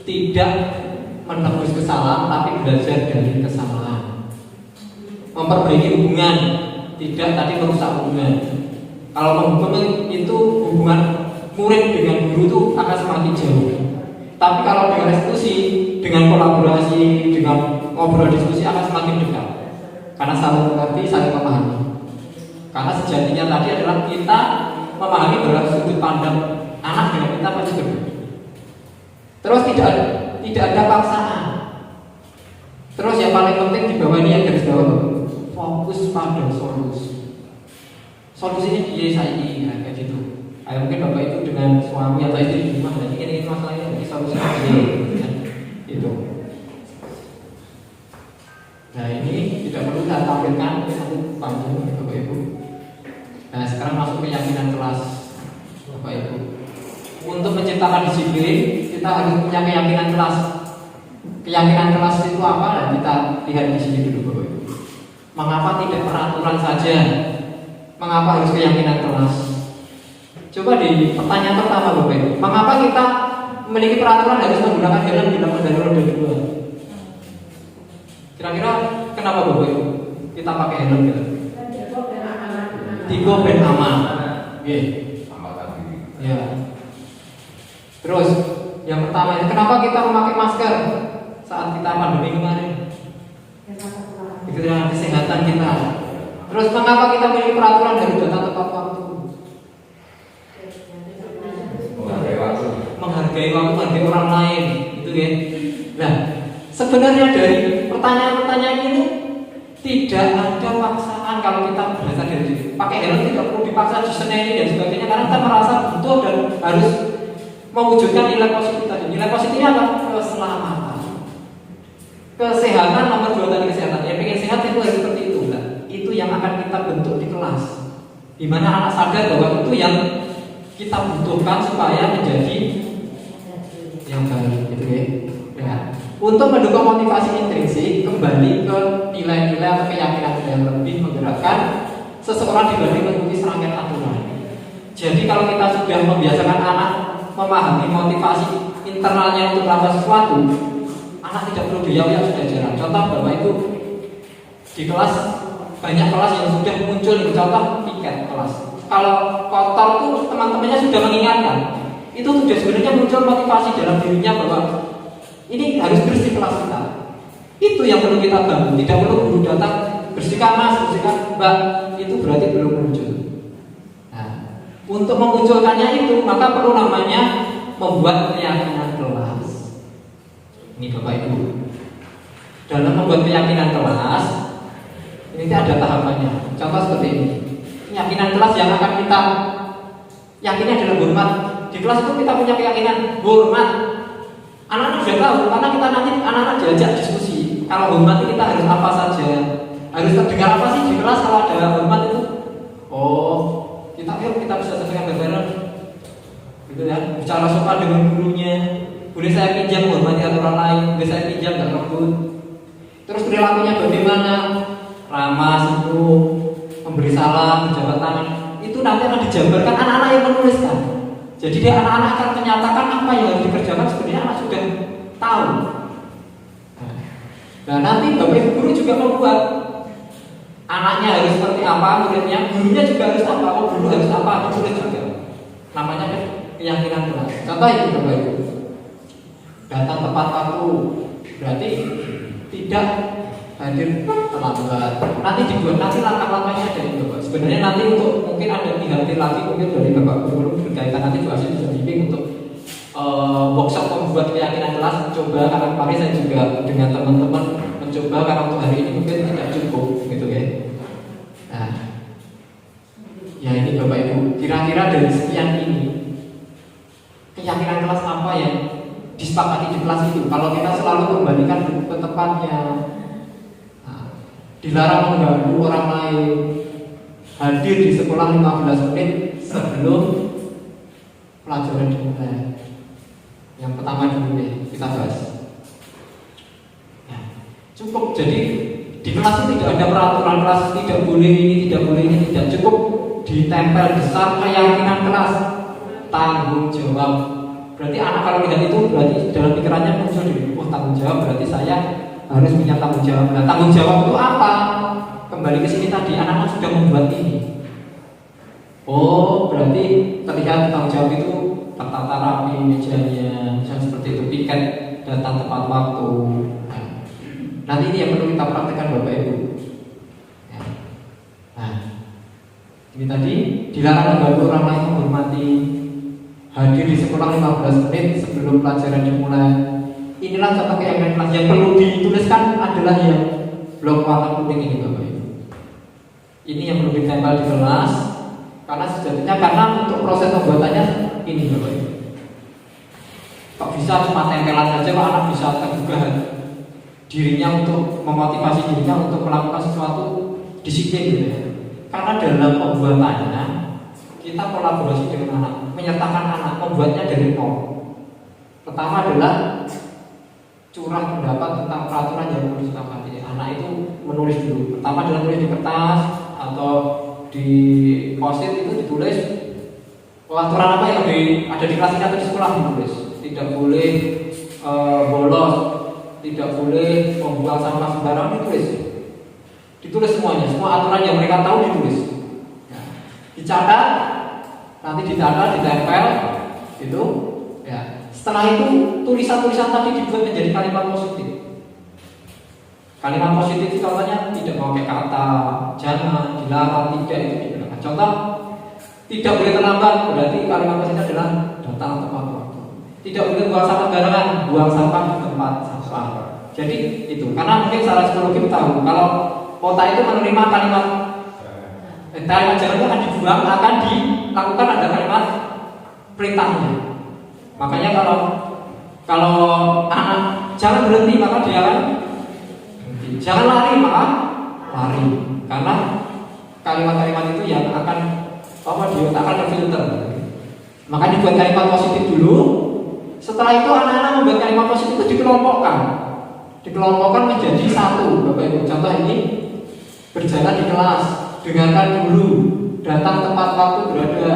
[SPEAKER 1] Tidak menebus kesalahan, tapi belajar dari kesalahan. Memperbaiki hubungan, tidak tadi merusak hubungan. Kalau menghukum itu hubungan murid dengan guru itu akan semakin jauh. Tapi kalau dengan restitusi, dengan kolaborasi, dengan ngobrol diskusi akan semakin dekat. Karena saling mengerti, saling memahami. Karena sejatinya tadi adalah kita memahami bahwa sudut pandang anak dengan kita pasti berbeda. Terus tidak ada paksaan. Terus yang paling penting di bawah ini yang garis bawah, fokus pada solusi. Solusinya dia saya ini kayak gitu. Ayo mungkin Bapak Ibu dengan suami atau istri di rumah dan ini masalahnya ini solusinya dia itu. Nah ini tidak perlu saya tampilkan, ini nanti panjang Bapak Ibu. Nah sekarang masuk keyakinan kelas Bapak Ibu. Untuk menciptakan disiplin kita harus punya keyakinan kelas. Keyakinan kelas itu apa? Nah, kita lihat di sini dulu Bapak Ibu. Mengapa tidak peraturan saja? Mengapa harus keyakinan kelas? Coba di pertanyaan pertama Bapak Ibu. Mengapa kita memiliki peraturan harus menggunakan helm bila mengendarai roda dua? Kira-kira kenapa Bapak Ibu kita pakai helm gitu? Tiga ben aman. Ya. Terus yang pertama itu kenapa kita memakai masker saat kita pandemi kemarin? Itu dengan kesehatan kita. Terus mengapa kita memiliki peraturan dari datang tepat waktu? Menghargai waktu, menghargai orang lain, itu ya. Nah, sebenarnya dari pertanyaan-pertanyaan ini tidak ada paksaan kalau kita berdasar dari diri. Pakai helm tidak perlu dipaksa diseneni dan sebagainya karena kita merasa butuh dan harus mewujudkan nilai positif tadi. Nilai positifnya apa? Keselamatan. Kesehatan nomor 2 tadi kesehatan. Yang pengen sehat itu harus seperti itu. Nah, itu yang akan kita bentuk di kelas. Di mana anak sadar bahwa itu yang kita butuhkan supaya menjadi yang baik, gitu ya. Ya. Untuk mendukung motivasi intrinsik, kembali ke nilai-nilai atau keyakinan yang lebih menggerakkan seseorang dibanding mengikuti serangkaian aturan. Jadi kalau kita sudah membiasakan anak memahami motivasi internalnya untuk melakukan sesuatu, anak tidak perlu diyawi sudah jarang. Contoh bahwa itu di kelas banyak kelas yang sudah muncul, contoh piket kelas. kalau kotor tuh teman-temannya sudah mengingatkan, itu sudah sebenarnya muncul motivasi dalam dirinya bahwa ini harus bersih kelas kita. Itu yang perlu kita bangun. Tidak perlu guru datang bersihkan mas, bersihkan mbak, itu berarti belum muncul. Nah, untuk memunculkannya itu maka perlu namanya membuat keyakinan kelas. Ini Bapak Ibu. Dalam membuat keyakinan kelas ini ada tahapannya. Contoh seperti ini. Keyakinan kelas yang akan kita yakini adalah hormat. Di kelas itu kita punya keyakinan hormat. Anak-anak sudah tahu karena kita nanti anak-anak diajak diskusi. Kalau hormat kita harus apa saja, harus terdengar apa sih di kelas kalau ada hormat itu. Oh, kita bisa sampaikan bareng, gitu ya. Bicara sopan dengan gurunya. Boleh saya pinjam menghormati aturan lain, boleh saya pinjam nggak rebut. Terus perilakunya bagaimana? Ramah, santun, memberi salam, berjabat tangan. Itu nanti akan dijabarkan anak-anak yang menuliskan. Jadi dia anak-anak akan menyatakan apa yang harus dikerjakan, sebenarnya anak sudah tahu. Nah nanti Bapak Ibu guru juga membuat anaknya harus seperti apa, muridnya, gurunya juga harus apa, guru harus apa, ditulis juga. Namanya keyakinan kelas. Contoh itu Bapak Ibu. Datang tepat waktu, berarti tidak hadir terlambat. Nanti dibuat nanti langkah-langkahnya dari Bapak. Sebenarnya nanti untuk mungkin ada dihadir lagi mungkin dari Bapak guru berkaitan nanti juga bisa bimbing untuk workshop membuat keyakinan kelas. Coba karena kemarin saya juga dengan teman-teman mencoba karena untuk hari ini mungkin tidak cukup gitu ya. Nah, ya ini Bapak Ibu, kira-kira dari sekian ini keyakinan kelas apa yang disepakati di kelas itu? Kalau kita selalu kembalikan ke tempatnya, dilarang mengganggu orang lain, hadir di sekolah 15 menit sebelum pelajaran dimulai. Yang pertama dulu nih kita bahas. Ya, cukup. Jadi di kelas itu tidak ada peraturan kelas, tidak boleh ini, tidak boleh ini, tidak cukup ditempel besar keyakinan kelas, tanggung jawab. Berarti anak kalau lihat itu berarti dalam pikirannya muncul di tanggung jawab, berarti saya harus punya tanggung jawab. Nah, tanggung jawab itu apa? Kembali ke sini tadi, anak-anak sudah membuat ini. Oh, berarti terlihat tanggung jawab itu tertata rapi mejanya, misalnya seperti itu, piket datang tepat waktu. Nah, nanti ini yang perlu kita praktekkan Bapak Ibu. Nah, ini tadi dilarang mengganggu orang lain, menghormati, hadir di sekolah 15 menit sebelum pelajaran dimulai. Inilah contoh keyakinan kelas yang perlu dituliskan adalah yang blok warna kuning ini Bapak Ibu. Ini yang perlu ditempel di kelas karena sejatinya karena untuk proses pembuatannya ini Bapak Ibu. Kok bisa cuma tempelan saja Pak, anak bisa tergugah dirinya untuk memotivasi dirinya untuk melakukan sesuatu disiplin gitu ya. Karena dalam pembuatannya kita kolaborasi dengan anak, menyertakan anak, membuatnya dari nol. Pertama adalah curah pendapat tentang peraturan yang perlu disepakati. Anak itu menulis dulu. Pertama adalah menulis di kertas atau di post-it itu ditulis aturan apa yang ada di kelas ini atau di sekolah ditulis. Tidak boleh bolos, tidak boleh membuang sampah sembarangan, ditulis semuanya. Semua aturan yang mereka tahu ditulis. Nah, dicatat, nanti ditempel, itu. Ya. Setelah itu tulisan-tulisan tadi dibuat menjadi kalimat positif. Kalimat positif itu contohnya tidak memakai kata jangan, dilarang, tidak, itu digunakan. Contoh, tidak boleh terlambat, berarti kalimat positif adalah datang tepat waktu. Tidak boleh buang sampah sembarangan, buang sampah di tempat sampah. Jadi itu, karena mungkin secara psikologi tahu kalau otak itu menerima kalimat jangan itu akan dibuang, akan dilakukan ada kalimat perintahnya. Makanya kalau anak jangan berhenti maka dia akan berhenti. Jangan lari maka lari. Karena kalimat-kalimat itu yang akan dia akan terfilter. Maka dibuat kalimat positif dulu. Setelah itu anak-anak membuat kalimat positif itu dikelompokkan menjadi satu. Bapak Ibu, contoh ini berjalan di kelas, dengarkan dulu, datang tepat waktu berada.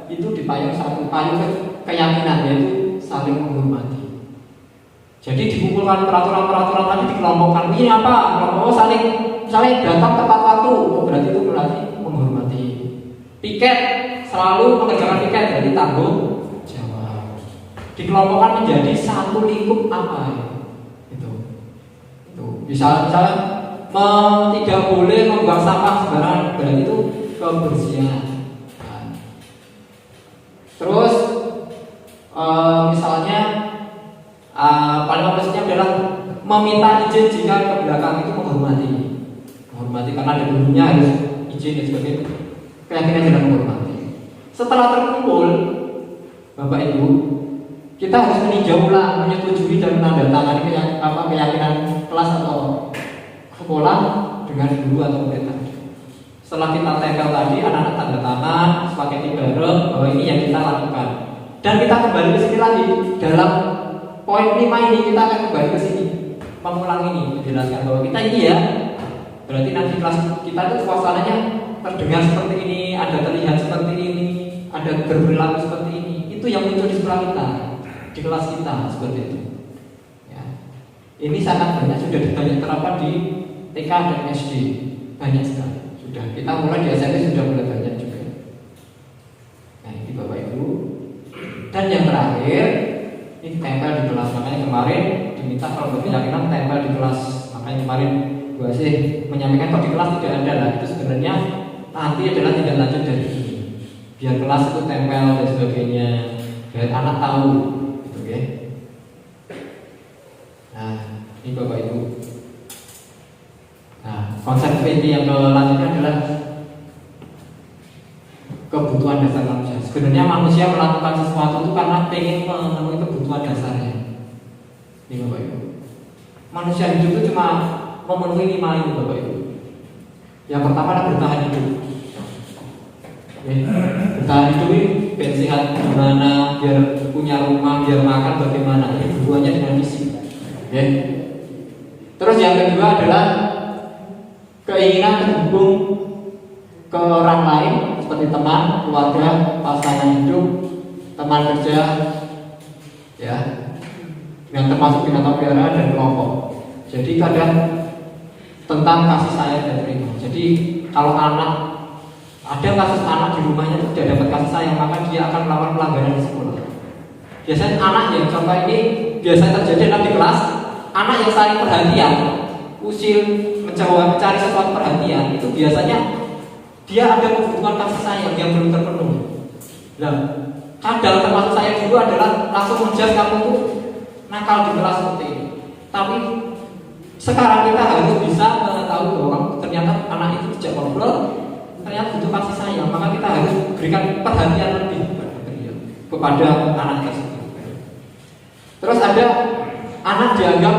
[SPEAKER 1] Itu di payung satu, payung keyakinan, yaitu saling menghormati. Jadi dikumpulkan peraturan-peraturan tadi dikelompokkan. Ini apa? Oh, saling datang tepat waktu. Oh, berarti itu berarti menghormati. Piket selalu mengerjakan piket, jadi tanggung jawab. Dikelompokkan menjadi satu lingkup apa ya? Itu. Misalnya tidak boleh membuang sampah sembarangan, berarti itu kebersihan. Nah. Terus misalnya paling opposite adalah meminta izin jika ke belakang itu menghormati karena ada gurunya harus izin dan sebagainya. Keyakinan dalam menghormati. Setelah terkumpul, Bapak Ibu, kita harus meninjau ulang, menyetujui dan menandatangani keyakinan kelas atau sekolah dengan guru atau murid. Setelah kita tempel tadi, anak-anak tanda tangan, sepakati bareng bahwa ini yang kita lakukan. Dan kita kembali ke sini lagi dalam poin 5 ini kita akan kembali ke sini, mengulang ini, menjelaskan bahwa kita ini ya, berarti nanti kelas kita itu suasananya terdengar seperti ini, ada terlihat seperti ini, ada berperilaku seperti ini. Itu yang muncul di sekolah kita, di kelas kita seperti itu. Ya. Ini sangat banyak sudah banyak terapkan di TK dan SD, banyak sekali. Sudah kita mulai di SMP sudah mulai banyak juga. Nah ini Bapak Ibu. Dan yang terakhir ini tempel di kelas. Makanya kemarin diminta kalau berkeyakinan tempel di kelas. Makanya kemarin gua sih menyampaikan kalau di kelas tidak ada lah. Itu sebenarnya nanti adalah tindak lanjut dari ini. Biar kelas itu tempel dan sebagainya, biar anak tahu, gitu ya. Nah ini Bapak Ibu. Nah, konsep inti yang selanjutnya adalah kebutuhan dasar manusia. Sebenarnya manusia melakukan sesuatu itu karena ingin memenuhi kebutuhan dasarnya. Ini Bapak Ibu. Manusia hidup itu cuma memenuhi 5 ini Bapak Ibu. Yang pertama adalah bertahan hidup. Bertahan hidup ini biar sehat gimana, biar punya rumah, biar makan bagaimana. Ini hubungannya dengan fisik. Terus yang kedua adalah keinginan terhubung ke orang lain seperti teman, keluarga, pasangan hidup, teman kerja, ya, yang termasuk binatang peliharaan dan kelompok. Jadi kadang tentang kasih sayang dan terima. Jadi kalau ada kasus anak di rumahnya tidak dapat kasih sayang, maka dia akan melakukan pelanggaran di sekolah. Biasanya anak yang contoh ini biasanya terjadi di kelas, anak yang saling perhatian, usil mencari sesuatu perhatian, itu biasanya dia ada kebutuhan kasih sayang yang belum terpenuhi. Nah, kadang termasuk saya juga adalah langsung menjudge kamu tuh nakal di kelas seperti ini. Tapi sekarang kita harus bisa tahu bahwa ternyata anak itu tidak ngobrol, ternyata butuh kasih sayang, maka kita harus berikan perhatian lebih kepada anak tersebut. Terus ada anak dianggap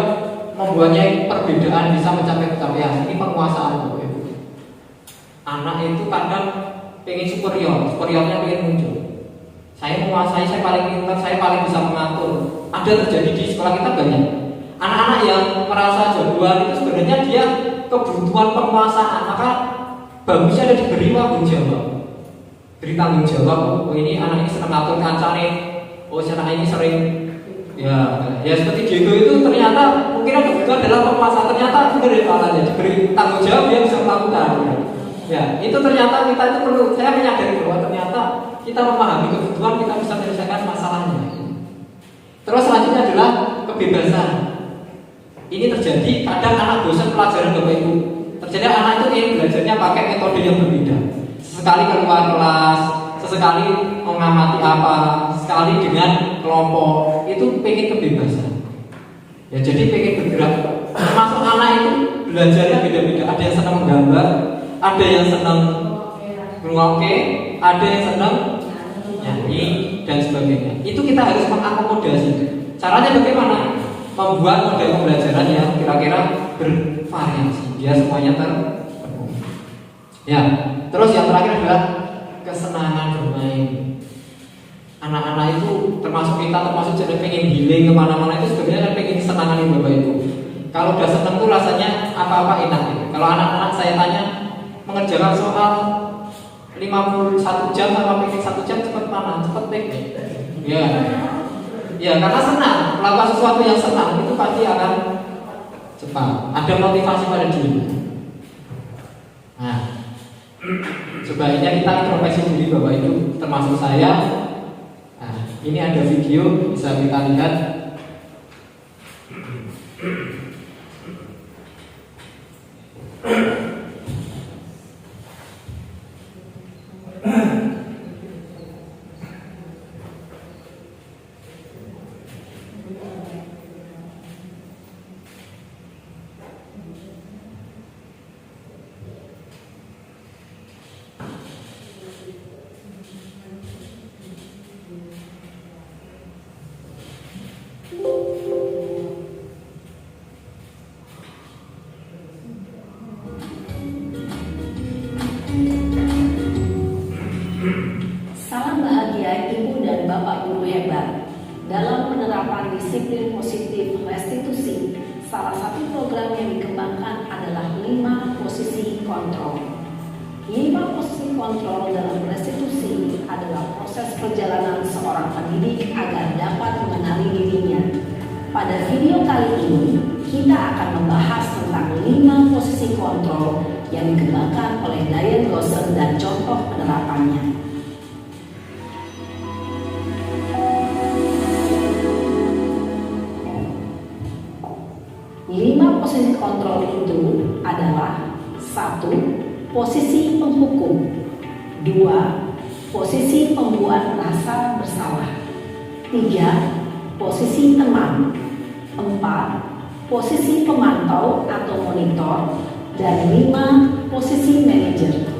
[SPEAKER 1] mempunyai perbedaan bisa mencapai pencapaian. Ini penguasaan Bapak Ibu. Anak itu kadang pengen superiornya pengen muncul. Saya menguasai, saya paling pintar, saya paling bisa mengatur. Ada terjadi di sekolah kita banyak. Anak-anak yang merasa jagoan itu sebenarnya dia kebutuhan penguasaan. Maka bagusnya ada diberi tanggung jawab. Beri tanggung jawab. Oh ini anak ini senang ngatur kancane. Oh anak ini sering ya seperti Diego itu ternyata mungkin ada kebutuhan dalam penguasaan, ternyata itu dari alatnya diberi tanggung jawab dia bisa melakukan. Ya itu ternyata kita itu perlu. Saya menyadari bahwa ternyata kita memahami kebutuhan kita bisa menyelesaikan masalahnya. Terus selanjutnya adalah kebebasan. Ini terjadi kadang anak bosan pelajaran Bapak Ibu. Terjadi anak itu ingin belajarnya pakai metode yang berbeda. Sesekali keluar kelas, sesekali mengamati apa, sekali dengan kelompok. Itu pengen kebebasan. Ya jadi pengen bergerak. Termasuk anak itu belajarnya beda-beda. Ada yang senang menggambar, ada yang senang ngeroke, ada yang senang nyanyi dan sebagainya. Itu kita harus mengakomodasi. Caranya bagaimana? Membuat model pembelajaran yang kira-kira bervariasi, biar semuanya terpenuhi. Ya, terus yang terakhir adalah kesenangan bermain. Anak-anak itu termasuk kita, termasuk jadi pengen healing kemana-mana itu sebenarnya kan pengen kesenangan ini Bapak Ibu. Kalau udah senang tuh rasanya apa-apa enak gitu. Kalau anak-anak saya tanya mengerjakan soal 51 jam sama piknik 1 jam cepat mana? Cepat piknik. Ya. Ya karena senang, melakukan sesuatu yang senang itu pasti akan cepat. Ada motivasi pada diri. Nah, Sebaiknya kita introspeksi diri Bapak Ibu, termasuk saya. Nah, ini ada video bisa kita lihat.
[SPEAKER 2] Salam bahagia Ibu dan Bapak Guru hebat. Dalam penerapan disiplin positif restitusi, salah satu program yang dikembangkan adalah 5 posisi kontrol. 5 posisi kontrol dalam restitusi adalah proses perjalanan seorang pendidik agar dapat mengenali dirinya. Pada video kali ini, kita akan membahas tentang 5 posisi kontrol yang dikembangkan oleh Diane Gosser dan contoh penerapannya. 5 posisi kontrol itu adalah 1. Posisi penghukum, 2. Posisi pembuat rasa bersalah, 3. Posisi teman, 4. Posisi pemantau atau monitor, dan 5. Posisi manajer.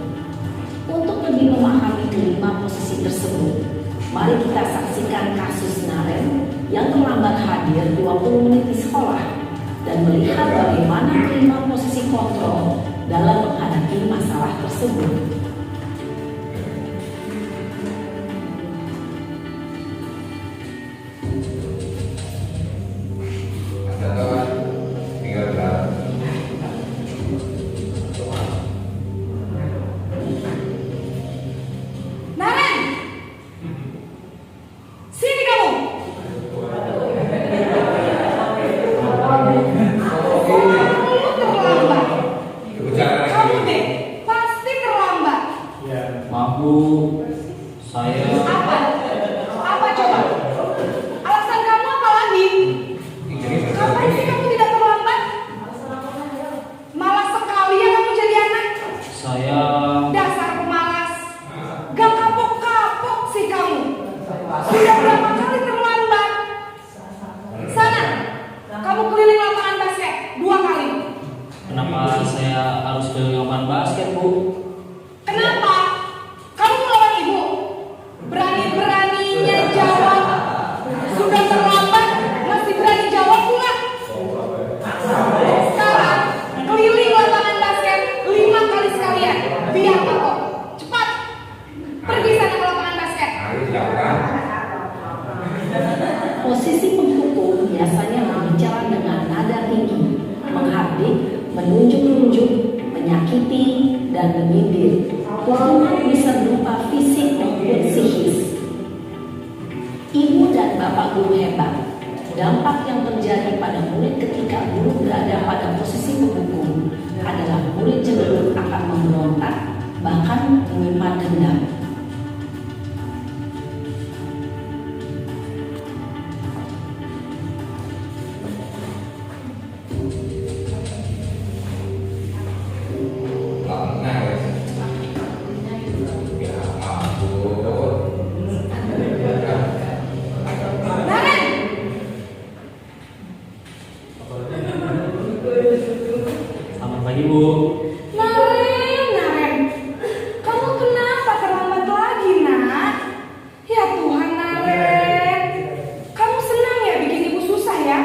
[SPEAKER 2] Untuk lebih memahami kelima posisi tersebut, mari kita saksikan kasus Naren yang terlambat hadir 20 menit di sekolah dan melihat bagaimana kelima posisi kontrol dalam menghadapi masalah tersebut.
[SPEAKER 1] Maaf Bu, saya
[SPEAKER 3] Apa coba? Alasan kamu apa lagi? Ngapain sih kamu tidak terlambat? Malas sekali ya kamu jadi anak.
[SPEAKER 1] saya
[SPEAKER 3] Dasar pemalas. Gak kapok-kapok sih kamu. Sudah berapa kali terlambat? Sana, kamu keliling lapangan basket 2 kali.
[SPEAKER 1] kenapa saya harus keliling lapangan basket Bu?
[SPEAKER 3] Kenapa? Kamu melawan ibu. Berani-beraninya jawab. Sudah terlambat, masih berani jawab pula. Sekarang, keliling lapangan basket 5 kali sekalian. Biar kapok. Cepat. Pergi sana ke lapangan basket.
[SPEAKER 2] Posisi penghukum biasanya berbicara dengan nada tinggi, menghardik, menunjuk-nunjuk, menyakiti, dan menyindir. Hukuman bisa berupa fisik maupun psikis. Ibu dan Bapak Guru hebat, dampak yang terjadi pada murid ketika guru berada pada posisi penghukum adalah murid cenderung akan memberontak, bahkan menyimpan dendam.
[SPEAKER 3] Naren,
[SPEAKER 1] Selamat pagi Bu.
[SPEAKER 3] Naren, kamu kenapa terlambat lagi, nak? Ya Tuhan, Naren, kamu senang ya bikin ibu susah ya?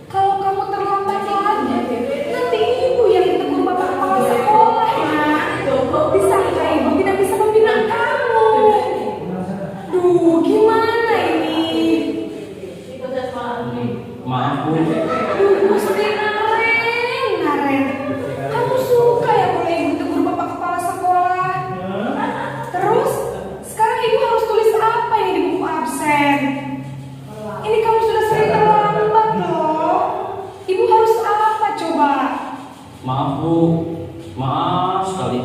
[SPEAKER 3] Kalau kamu terlambat lagi, nanti ibu yang ditegur bapak kepala sekolah, nak. Disangka ibu tidak bisa membina kamu. Duh, gimana ini?
[SPEAKER 1] Maaf Bu.
[SPEAKER 3] Duh, sedih Naren. Kamu suka ya kalau ibu tegur bapak kepala sekolah? Terus, sekarang ibu harus tulis apa ini di buku absen? Ini kamu sudah sering terlambat loh. Ibu harus apa coba?
[SPEAKER 1] Maaf Bu. Maaf sekali.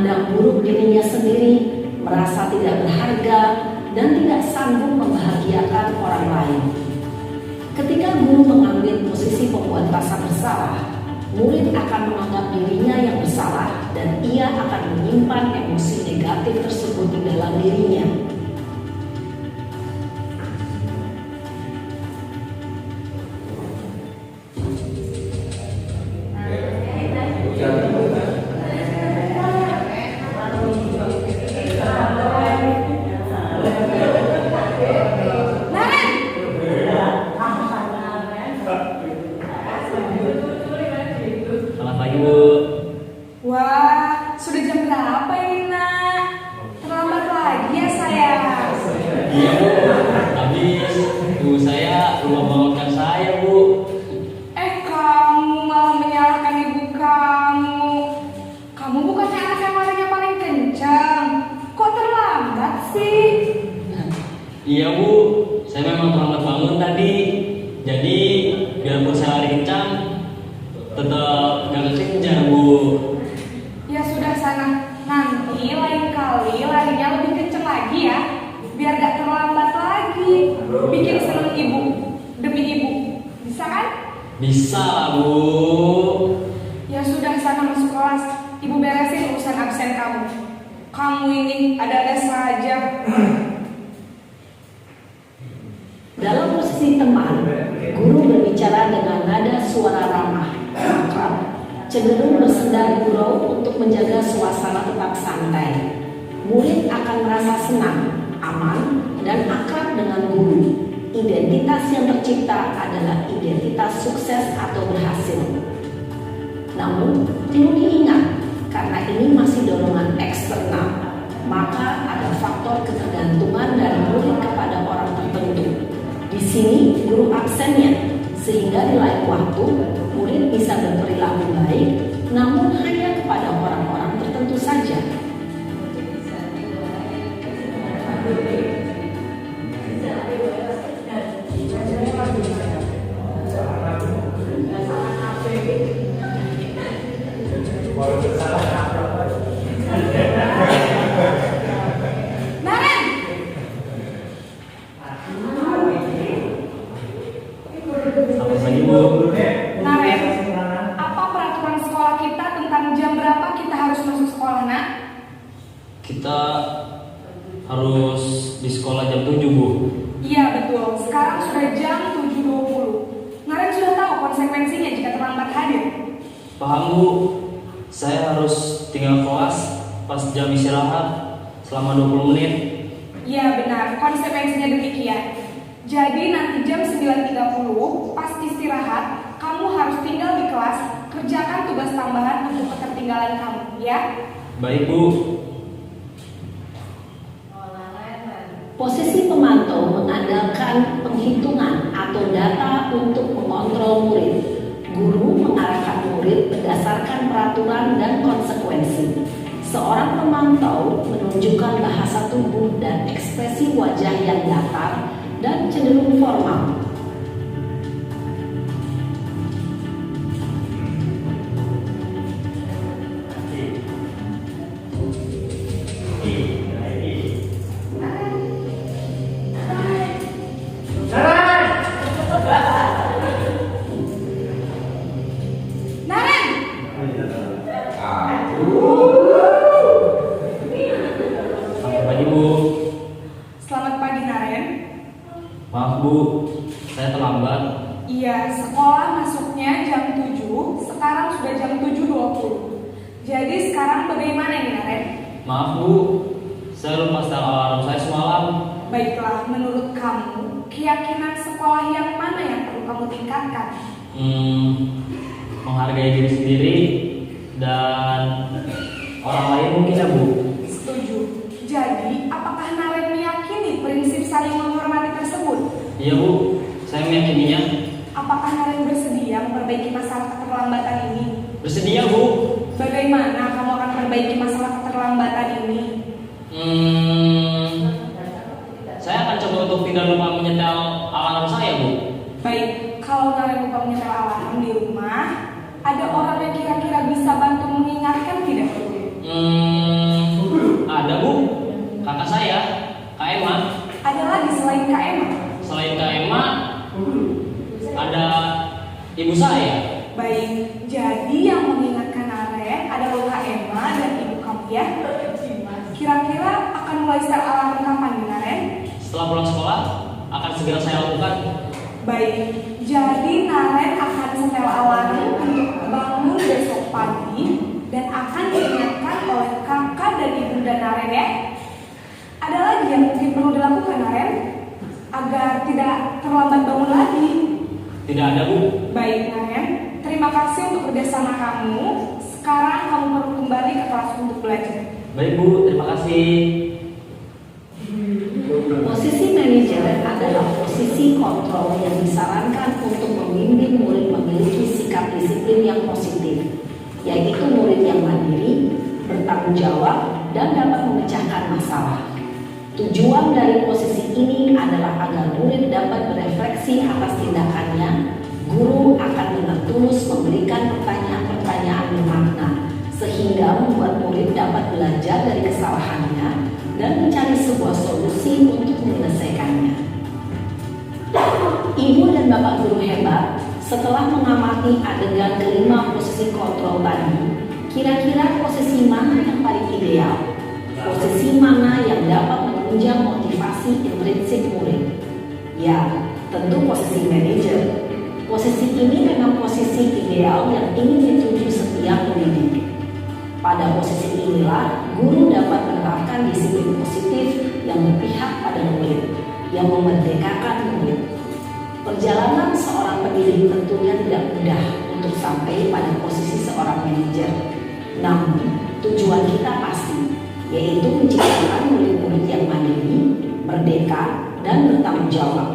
[SPEAKER 2] memandang buruk dirinya sendiri, merasa tidak berharga, dan tidak sanggup membahagiakan orang lain. Ketika guru mengambil posisi pembuat rasa bersalah, murid akan menganggap dirinya yang bersalah dan ia akan menyimpan emosi negatif tersebut di dalam dirinya.
[SPEAKER 1] Selamat pagi, Bu.
[SPEAKER 3] Wah, sudah jam berapa ini, Nak? Terlambat lagi ya, sayang.
[SPEAKER 4] Iya Bu, habis ibu saya lupa bangunkan saya Bu.
[SPEAKER 3] Kamu malah menyalahkan ibu kamu. Kamu bukannya anak yang larinya paling kencang. Kok terlambat sih?
[SPEAKER 4] Iya Bu, saya memang terlambat bangun tadi. Jadi biarpun saya lari kencang, tetap gak kekejar Bu.
[SPEAKER 3] Ya sudah sana. Nanti lain kali larinya lebih kencang lagi ya. Biar gak terlambat lagi. Bikin seneng ibu demi ibu. Bisa kan?
[SPEAKER 4] Bisa lah Bu.
[SPEAKER 3] Ya sudah sana masuk kelas. Ibu beresin urusan absen kamu. Kamu ini ada-ada saja.
[SPEAKER 2] Dalam posisi teman, guru berbicara dengan nada suara ramah, akrab, cenderung bersenda gurau untuk menjaga suasana tetap santai. Murid akan merasa senang, aman, dan akrab dengan guru. Identitas yang tercipta adalah identitas sukses atau berhasil. Namun, perlu diingat, karena ini masih dorongan eksternal, maka ada faktor ketergantungan dari murid kepada orang tertentu. Di sini guru absennya, sehingga di lain waktu murid bisa berperilaku baik, namun hanya kepada orang-orang tertentu saja.
[SPEAKER 3] Naren!
[SPEAKER 4] Selamat pagi Bu.
[SPEAKER 3] Naren, apa peraturan sekolah kita tentang jam berapa kita harus masuk sekolah, Nak?
[SPEAKER 4] Kita harus di sekolah jam 7 Bu.
[SPEAKER 3] Iya betul, sekarang sudah jam 7.20. Naren sudah tahu konsekuensinya jika terlambat hadir.
[SPEAKER 4] Paham Bu, saya harus tinggal kelas pas jam istirahat selama 20 menit.
[SPEAKER 3] Iya benar, konsekuensinya demikian. Jadi nanti jam 9.30 pas istirahat, kamu harus tinggal di kelas, kerjakan tugas tambahan untuk ketertinggalan kamu, ya?
[SPEAKER 4] Baik Bu.
[SPEAKER 2] Posisi pemantau mengandalkan penghitungan atau data untuk mengontrol murid. Guru mengarahkan murid berdasarkan peraturan dan konsekuensi. Seorang pemantau menunjukkan bahasa tubuh dan ekspresi wajah yang datar dan cenderung formal.
[SPEAKER 3] Naren!
[SPEAKER 4] Selamat pagi Bu.
[SPEAKER 3] Selamat pagi Naren.
[SPEAKER 4] Maaf Bu, saya terlambat.
[SPEAKER 3] Iya, sekolah masuknya jam 7, sekarang sudah jam 7.20. Jadi sekarang bagaimana nih Naren?
[SPEAKER 4] Maaf Bu, saya lupa setel alarm saya semalam.
[SPEAKER 3] Baiklah, menurut kamu, keyakinan sekolah yang mana yang perlu kamu tingkatkan?
[SPEAKER 4] Menghargai diri sendiri dan orang lain mungkin ya Bu.
[SPEAKER 3] Setuju. Jadi, apakah Naren meyakini prinsip saling menghormati tersebut?
[SPEAKER 4] Iya Bu, saya meyakininya.
[SPEAKER 3] Apakah Naren bersedia memperbaiki masalah keterlambatan ini?
[SPEAKER 4] Bersedia Bu.
[SPEAKER 3] Bagaimana kamu akan memperbaiki masalah keterlambatan ini?
[SPEAKER 4] Saya akan coba untuk tidak lupa menyetel alarm saya Bu.
[SPEAKER 3] Baik, kalau Naren lupa menyetel alarm di rumah, ada orang yang kira-kira bisa bantu mengingatkan tidak? ya. Kira-kira akan mulai setel alarm kapan nih Naren?
[SPEAKER 4] Setelah pulang sekolah, akan segera saya lakukan.
[SPEAKER 3] Baik, jadi Naren akan setel alarm untuk bangun besok pagi dan akan diingatkan oleh kakak dan ibunda Naren ya. Ada lagi yang mungkin perlu dilakukan Naren agar tidak terlambat bangun lagi?
[SPEAKER 4] Tidak ada, Bu.
[SPEAKER 3] Baik Naren, terima kasih untuk kerjasama kamu. Sekarang kamu perlu kembali ke kelas untuk belajar.
[SPEAKER 4] Baik, Bu. Terima kasih.
[SPEAKER 2] Posisi manajer adalah posisi kontrol yang disarankan untuk membimbing murid memiliki sikap disiplin yang positif, yaitu murid yang mandiri, bertanggung jawab, dan dapat memecahkan masalah. Tujuan dari posisi ini adalah agar murid dapat berefleksi atas tindakannya. Guru akan dengan tulus memberikan pertanyaan-pertanyaan bermakna, sehingga membuat murid dapat belajar dari kesalahannya dan mencari sebuah solusi untuk menyelesaikannya. Ibu dan bapak guru hebat, setelah mengamati adegan kelima posisi kontrol tadi, kira-kira posisi mana yang paling ideal? Posisi mana yang dapat menunjang motivasi intrinsik murid? Ya, tentu posisi manajer. Posisi ini memang posisi ideal yang ingin dituju setiap pendidik. Pada posisi inilah, guru dapat menerapkan disiplin positif yang berpihak pada murid, yang memerdekakan murid. Perjalanan seorang pendidik tentunya tidak mudah untuk sampai pada posisi seorang manajer. Namun, tujuan kita pasti, yaitu menciptakan murid-murid yang mandiri, merdeka, dan bertanggung jawab.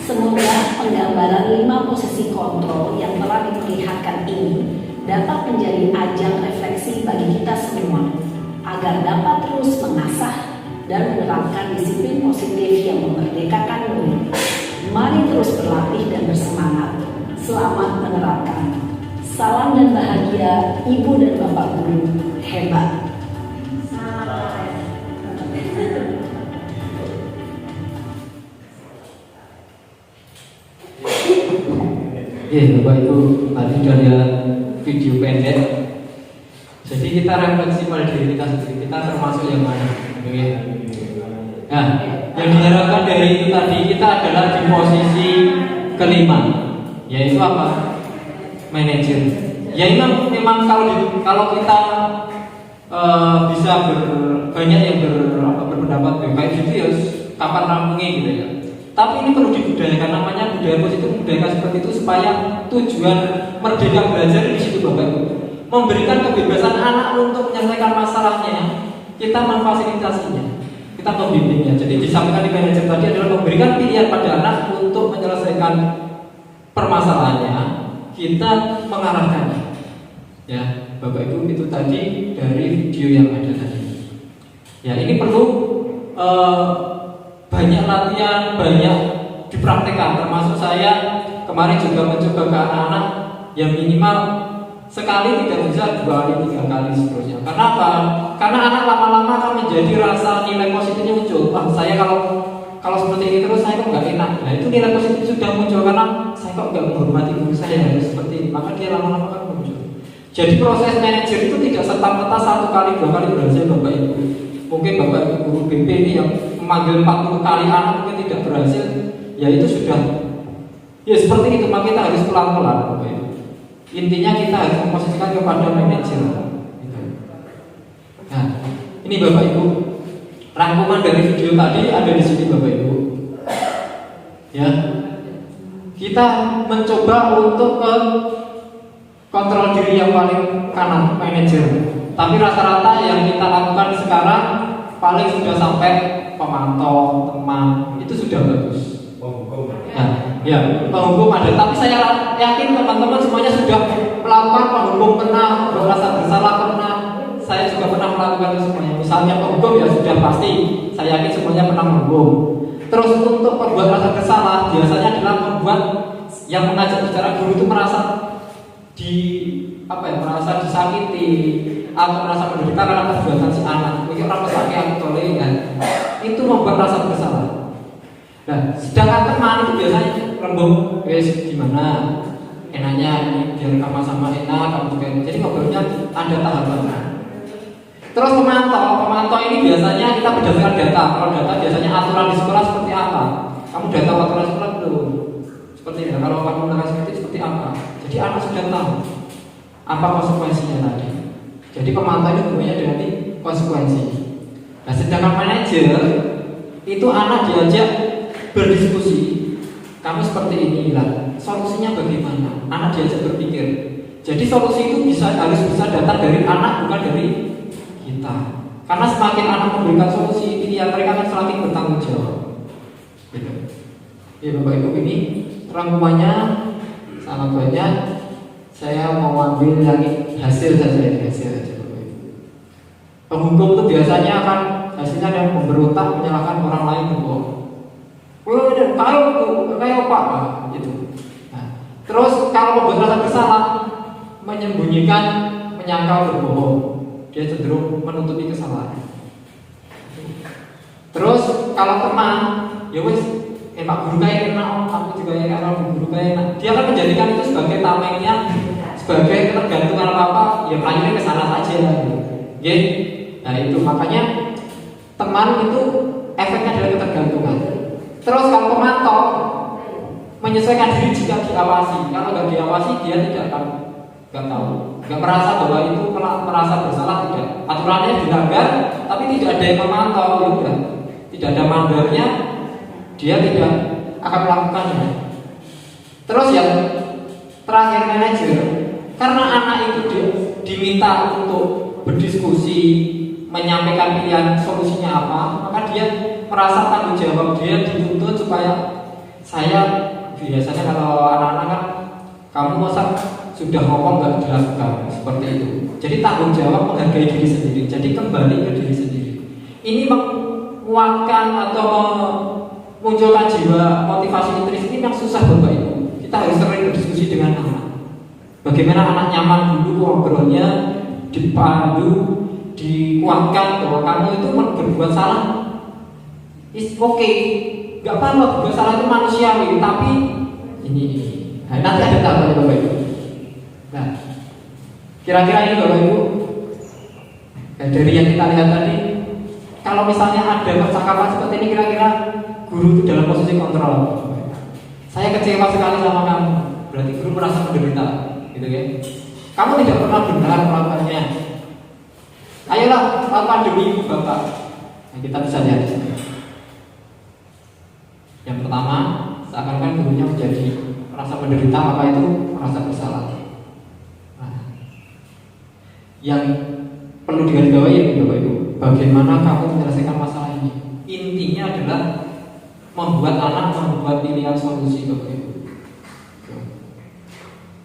[SPEAKER 2] Semoga penggambaran 5 posisi kontrol yang telah diperlihatkan ini dapat menjadi ajang refleksi bagi kita semua, agar dapat terus mengasah dan menerapkan disiplin positif yang memerdekakan murid. Mari terus berlatih dan bersemangat. Selamat menerapkan. Salam dan bahagia Ibu dan Bapak Guru hebat.
[SPEAKER 1] Ya, Bapak Ibu, tadi sudah lihat video pendek. Jadi kita refleksi pada diri kita sendiri, kita termasuk yang mana? Nah, yang diharapkan dari itu tadi kita adalah di posisi kelima, yaitu apa? Manajer. Ya memang kalau kita bisa banyak yang berpendapat kayak gitu ya, kapan rampungnya gitu ya. Tapi ini perlu dibudayakan, namanya budaya positif, budayakan seperti itu supaya tujuan merdeka belajar di situ Bapak Ibu. Memberikan kebebasan anak untuk menyelesaikan masalahnya, kita memfasilitasinya, kita membimbingnya. Jadi disampaikan di manajer tadi adalah memberikan pilihan pada anak untuk menyelesaikan permasalahannya, kita mengarahkannya. Ya, Bapak Ibu, itu tadi dari video yang ada tadi. Ya, ini perlu banyak latihan, banyak dipraktekkan. Termasuk saya kemarin juga mencoba ke anak-anak yang minimal sekali, tidak bisa 2 kali, 3 kali seterusnya. Karena apa? Karena anak lama-lama akan menjadi rasa nilai positifnya muncul. Wah, saya kalau seperti ini terus saya kok nggak enak. Nah, itu nilai positif sudah muncul karena saya kok nggak menghormati guru saya harus seperti ini. Maka dia lama-lama akan muncul. Jadi proses manajer itu tidak serta-merta 1 kali, 2 kali berhasil Bapak Ibu. Mungkin Bapak Ibu guru BP ini yang memanggil 40 kali anak mungkin tidak berhasil, ya itu sudah ya seperti itu. Maka kita harus pelan-pelan Bapak Ibu. Intinya kita harus memposisikan kepada manajer. Nah, ini Bapak Ibu, rangkuman dari video tadi ada di sini Bapak Ibu. Ya, kita mencoba untuk kontrol diri yang paling kanan, manajer. Tapi rata-rata yang kita lakukan sekarang paling sudah sampai pemantau, teman, itu sudah bagus. Nah, ya, penghukum ada. Tapi saya yakin teman-teman semuanya sudah melakukan penghukum, pernah merasa bersalah, pernah. Saya juga pernah melakukan itu semuanya. Misalnya penghukum ya sudah pasti. Saya yakin semuanya pernah menghukum. Terus untuk membuat rasa bersalah biasanya adalah membuat yang mengajak bicara guru itu merasa merasa disakiti atau merasa menderita karena perbuatan si anak. Mungkin orang sakit atau toleh kan. Itu membuat rasa bersalah. Nah, sedangkan teman itu biasanya lembut, gimana enaknya ini biar sama-sama enak, kamu juga. Jadi ngobrolnya ada tahapan. Terus pemantau ini biasanya kita berdasarkan data. Kalau data biasanya aturan di sekolah seperti apa? Kamu udah tahu aturan sekolah belum? Seperti ini. Kalau kamu melakukan seperti apa? Jadi anak sudah tahu apa konsekuensinya tadi. Jadi pemantau itu punya dengan konsekuensi. Nah, sedangkan manajer itu anak diajak berdiskusi. Kamu seperti inilah, solusinya bagaimana? Anak diajak berpikir. Jadi solusi itu harus bisa datang dari anak, bukan dari kita. Karena semakin anak memberikan solusi, pilihan mereka akan semakin bertanggung jawab. Gitu. Ya Bapak Ibu, ini rangkumannya sangat banyak. Saya mau ambil yang hasil saja. Penghukum itu biasanya akan hasilnya yang memberontak, menyalahkan orang lain berbohong. Kayak Pak, gitu. Nah, terus kalau membuat rasa bersalah, menyembunyikan, menyangkal berbohong, dia cenderung menutupi kesalahan. Terus kalau teman, ya wes, Pak Guru kayak enak, aku juga ya kalau guru kayak enak. Dia akan menjadikan itu sebagai tamengnya, sebagai ketergantungan apa, ya akhirnya ke sana saja. Oke? Nah itu makanya teman itu efeknya dari ketergantungan. Terus kalau pemantau menyesuaikan diri jika diawasi. Kalau nggak diawasi dia tidak akan nggak tahu, nggak merasa bahwa itu merasa bersalah, tidak. Aturannya dilanggar, tapi tidak ada yang memantau, ya udah. Tidak ada mandarnya, dia tidak akan melakukannya. Terus yang terakhir manajer, karena anak itu diminta untuk berdiskusi, menyampaikan pilihan solusinya apa, maka dia merasa tanggung jawab, dia dituntut supaya saya biasanya kalau anak-anak kan kamu masa sudah ngomong nggak dilakukan seperti itu. Jadi tanggung jawab menghargai diri sendiri. Jadi kembali ke diri sendiri. Ini menguatkan atau munculkan jiwa motivasi intrinsik ini yang susah Bapak Ibu. Kita harus sering berdiskusi dengan anak. Bagaimana anak nyaman dulu ngobrolnya, dipandu, dikuatkan bahwa kamu itu berbuat salah. It's okay, nggak apa-apa berbuat salah itu manusiawi. Tapi ini, nah, nanti ada tahapannya Bapak Ibu. Nah, kira-kira ini Bapak Ibu, dari yang kita lihat tadi, kalau misalnya ada percakapan seperti ini, kira-kira guru itu dalam posisi kontrol. Saya kecewa sekali sama kamu, berarti guru merasa menderita, gitu ya. Kamu tidak pernah benar melakukannya. Ayolah, lakukan demi ibu bapak. Nah, kita bisa lihat. Yang pertama, seakan-akan gurunya menjadi merasa menderita, maka itu merasa bersalah. Nah, yang perlu digarisbawahi Bapak Ibu, bagaimana kamu menyelesaikan masalah ini? Intinya adalah membuat anak membuat pilihan solusi Bapak Ibu.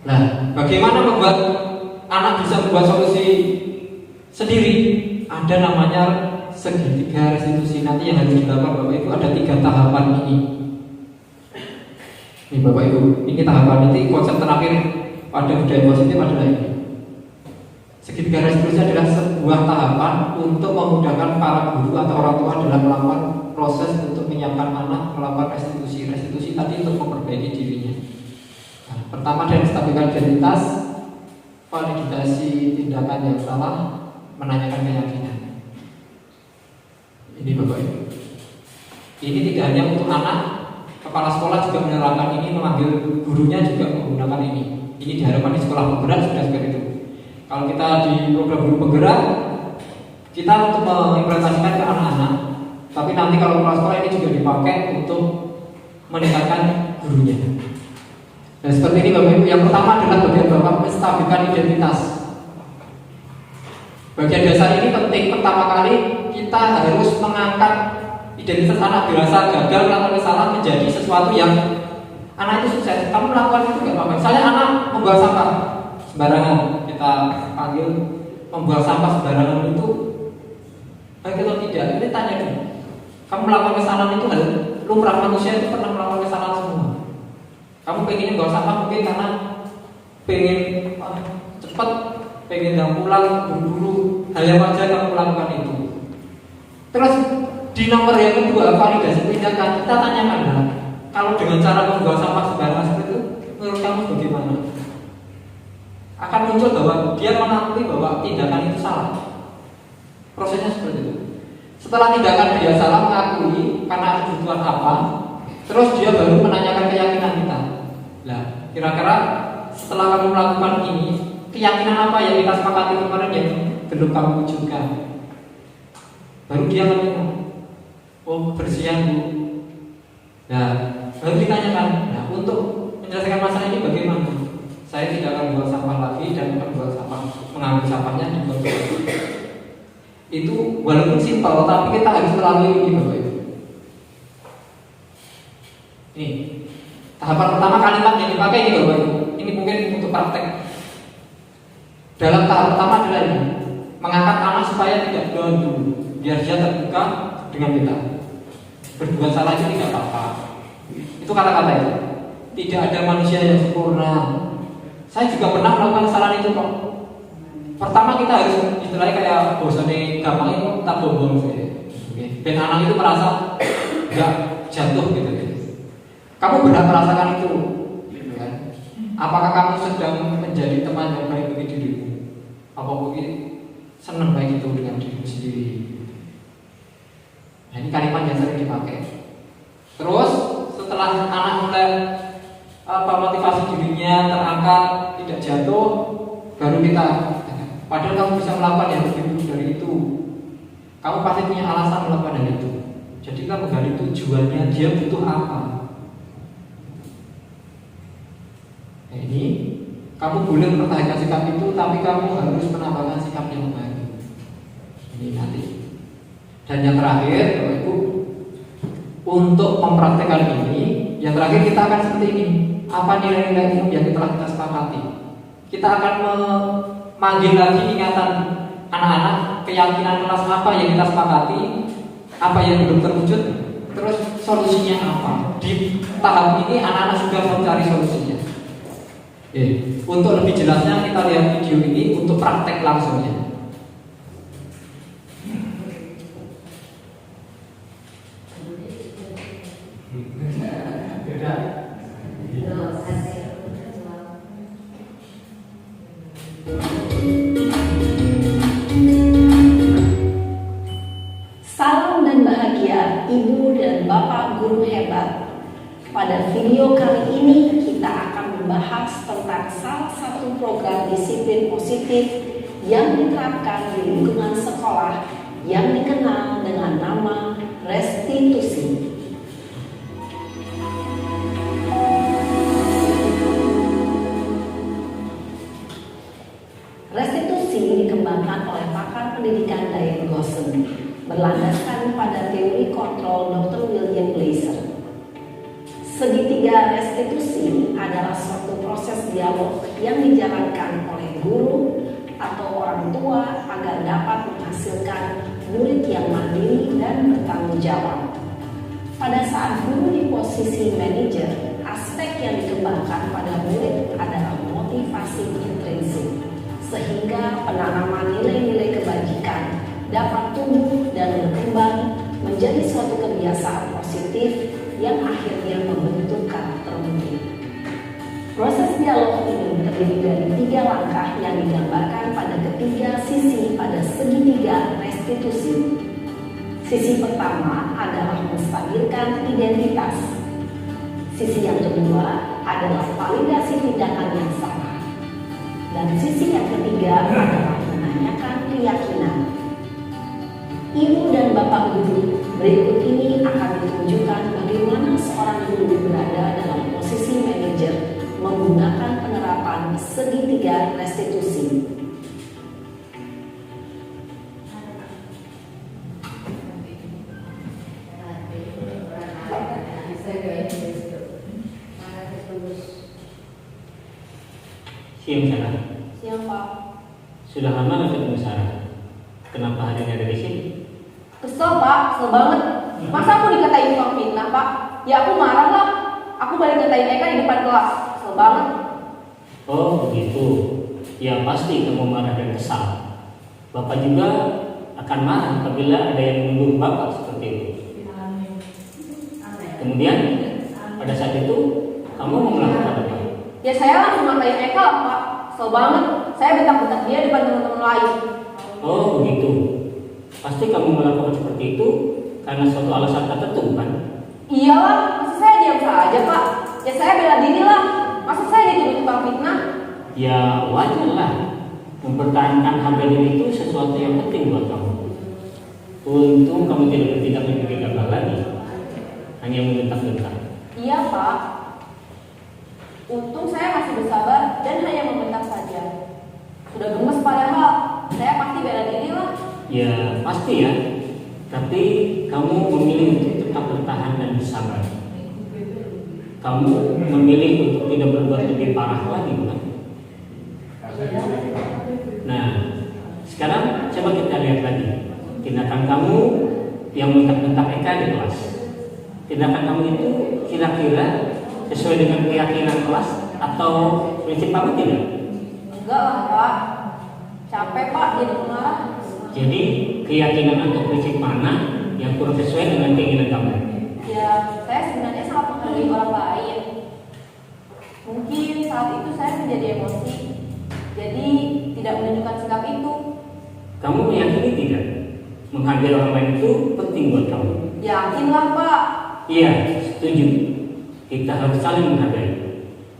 [SPEAKER 1] Nah, bagaimana membuat anak bisa membuat solusi sendiri? Ada namanya segitiga restitusi. Nanti yang harus dilakukan Bapak Ibu ada 3 tahapan ini. Ini Bapak Ibu, ini tahapan ini konsep terakhir pada budaya positif adalah ini. Segitiga restitusi adalah sebuah tahapan untuk memudahkan para guru atau orang tua dalam melakukan proses untuk menyiapkan anak melakukan restitusi. Restitusi tadi untuk memperbaiki dirinya. Nah, pertama dari stabilkan identitas, validasi tindakan yang salah, menanyakan keyakinan. Ini Bapak Ibu. Ini tidak hanya untuk anak, kepala sekolah juga menerapkan ini, memanggil gurunya juga menggunakan ini. Ini diharapkan di sekolah penggerak sudah seperti itu. Kalau kita di program guru penggerak, kita untuk mengimplementasikan ke anak-anak. Tapi nanti kalau kepala sekolah ini juga dipakai untuk meningkatkan gurunya. Dan seperti ini Bapak Ibu, yang pertama adalah bagian Bapak menstabilkan identitas. Bagian dasar ini penting. Pertama kali kita harus mengangkat identitas anak, dirasa gagal atau salah menjadi sesuatu yang anak itu sukses. Kamu melakukan itu nggak apa-apa. Misalnya anak membuang sampah sembarangan, kita panggil membuang sampah sembarangan itu baik atau tidak? Ini tanya dulu. Kamu melakukan kesalahan itu hal lumrah, manusia itu pernah melakukan kesalahan semua. Kamu pengen membuang sampah mungkin karena pengen cepat, pengen yang pulang buru-buru, hal yang wajar kamu melakukan itu. Terus di nomor yang kedua, validasi tindakan, kita tanyakan adalah kalau dengan cara membuang sampah sembarangan seperti itu, menurut kamu bagaimana? Akan muncul bahwa dia mengakui bahwa tindakan itu salah. Prosesnya seperti itu. Setelah tindakan dia salah mengakui karena kebutuhan apa, terus dia baru menanyakan keyakinan kita. Nah, kira-kira setelah kamu melakukan ini, keyakinan apa yang kita sepakati kemarin yang belum kamu wujudkan? Baru dia menanya, oh bersihan bu. Nah, baru ditanyakan, nah untuk menyelesaikan masalah ini bagaimana? Saya tidak akan buang sampah lagi dan akan buang sampah, mengambil sampahnya di botol. Itu walaupun simpel, tapi kita harus melalui ini Bapak Ibu. Ini tahapan pertama kalimat yang dipakai ini Bapak Ibu. Ini mungkin untuk praktek. Dalam tahap pertama adalah ini, mengangkat anak supaya tidak down dulu, biar dia terbuka dengan kita. Berbuat salah itu tidak apa-apa. Itu kata-kata itu. Tidak ada manusia yang sempurna. Saya juga pernah melakukan kesalahan itu kok. Pertama kita harus istilahnya kayak bosannya gampang itu tak bombong saya. Dan anak itu merasa nggak jatuh gitu. Kamu benar merasakan itu, gitu kan? Apakah kamu sedang menjadi teman yang baik bagi dirimu? Apa mungkin senang baik itu dengan dirimu sendiri? Nah, ini kalimat yang sering dipakai. Terus setelah anak mulai motivasi dirinya terangkat, tidak jatuh, baru kita. Padahal kamu bisa melakukan yang lebih buruk dari itu. Kamu pasti punya alasan melakukan hal itu. Jadi kamu gali tujuannya, dia butuh apa. Nah, ini kamu boleh mempertahankan sikap itu, tapi kamu harus menambahkan sikap yang baik. Ini nanti. Dan yang terakhir, Bapak Ibu, untuk mempraktekkan ini, yang terakhir kita akan seperti ini. Apa nilai-nilai umum yang telah kita sepakati? Kita akan memanggil lagi ingatan anak-anak, keyakinan kelas apa yang kita sepakati, apa yang belum terwujud, terus solusinya apa. Di tahap ini anak-anak sudah mencari solusinya. Untuk lebih jelasnya kita lihat video ini untuk praktek langsungnya.
[SPEAKER 2] Salam dan bahagia Ibu dan Bapak guru hebat. Pada video kali ini kita akan membahas tentang salah satu program disiplin positif yang diterapkan di lingkungan sekolah yang dikenal dengan nama restitusi. Restitusi dikembangkan oleh pakar pendidikan Diane Gosson, berlandaskan pada teori kontrol Dr. William Glasser. Segitiga restitusi adalah suatu proses dialog yang dijalankan oleh guru atau orang tua agar dapat menghasilkan murid yang mandiri dan bertanggung jawab. Pada saat guru di posisi manajer, aspek yang dikembangkan pada murid adalah motivasi intrinsik, sehingga penanaman nilai-nilai kebajikan dapat tumbuh dan berkembang menjadi suatu kebiasaan positif yang akhirnya membentuk karakter murid. Proses dialog ini terdiri dari 3 langkah yang digambarkan pada ketiga sisi pada segitiga restitusi. Sisi pertama adalah menstabilkan identitas. Sisi yang kedua adalah validasi tindakan yang salah. Dan sisi yang ketiga adalah menanyakan keyakinan. Ibu dan Bapak guru, berikut ini akan ditunjukkan bagaimana seorang guru berada dalam posisi manajer menggunakan penerapan segitiga restitusi.
[SPEAKER 4] Siang Sarah.
[SPEAKER 2] Siang Pak.
[SPEAKER 4] Sudah lama nggak ketemu Sarah. Kenapa hari ini ada di sini?
[SPEAKER 3] Kesel Pak, kesel banget. Masa aku dikatain tukang fitnah Pak? Ya aku marah lah. Aku balik ngatain Eka di depan kelas. Kesel banget.
[SPEAKER 4] Oh begitu. Ya pasti kamu marah dan kesal. Bapak juga akan marah apabila ada yang menuduh Bapak seperti itu. Kemudian pada saat itu kamu mau melakukan apa?
[SPEAKER 3] Ya saya langsung ngatain Eka lah Pak. Kesel banget. Saya bentak-bentak dia depan teman-teman lain.
[SPEAKER 4] Oh begitu.
[SPEAKER 5] Pasti kamu melakukan seperti itu karena suatu alasan tertentu, kan?
[SPEAKER 3] Iyalah, masa saya diam saja Pak? Ya saya bela diri lah. Masa saya dituduh tukang fitnah?
[SPEAKER 5] Ya wajar lah. Mempertahankan harga diri itu sesuatu yang penting buat kamu. Untung kamu tidak bertindak lebih gegabah lagi, hanya membentak-bentak.
[SPEAKER 3] Iya Pak. Untung saya masih bersabar dan hanya membentak saja. Sudah gemes padahal, saya pasti bela diri lah.
[SPEAKER 5] Ya pasti ya. Tapi kamu memilih untuk tetap bertahan dan bersabar. Kamu memilih untuk tidak berbuat lebih parah lagi, bukan? Nah, sekarang coba kita lihat lagi tindakan kamu yang bentak-bentak Eka di kelas. Tindakan kamu itu kira-kira sesuai dengan keyakinan kelas atau prinsip kamu tidak?
[SPEAKER 3] Enggak lah Pak. Capek Pak jadi pengarah.
[SPEAKER 5] Jadi keyakinan atau prinsip mana yang kurang sesuai dengan keinginan kamu?
[SPEAKER 3] Ya, saya sebenarnya sangat menghargai orang lain. Mungkin saat itu saya menjadi emosi, jadi tidak menunjukkan sikap itu.
[SPEAKER 5] Kamu meyakini tidak? Menghargai orang lain itu penting buat kamu.
[SPEAKER 3] Yakinlah Pak.
[SPEAKER 5] Iya, setuju. Kita harus saling menghargai.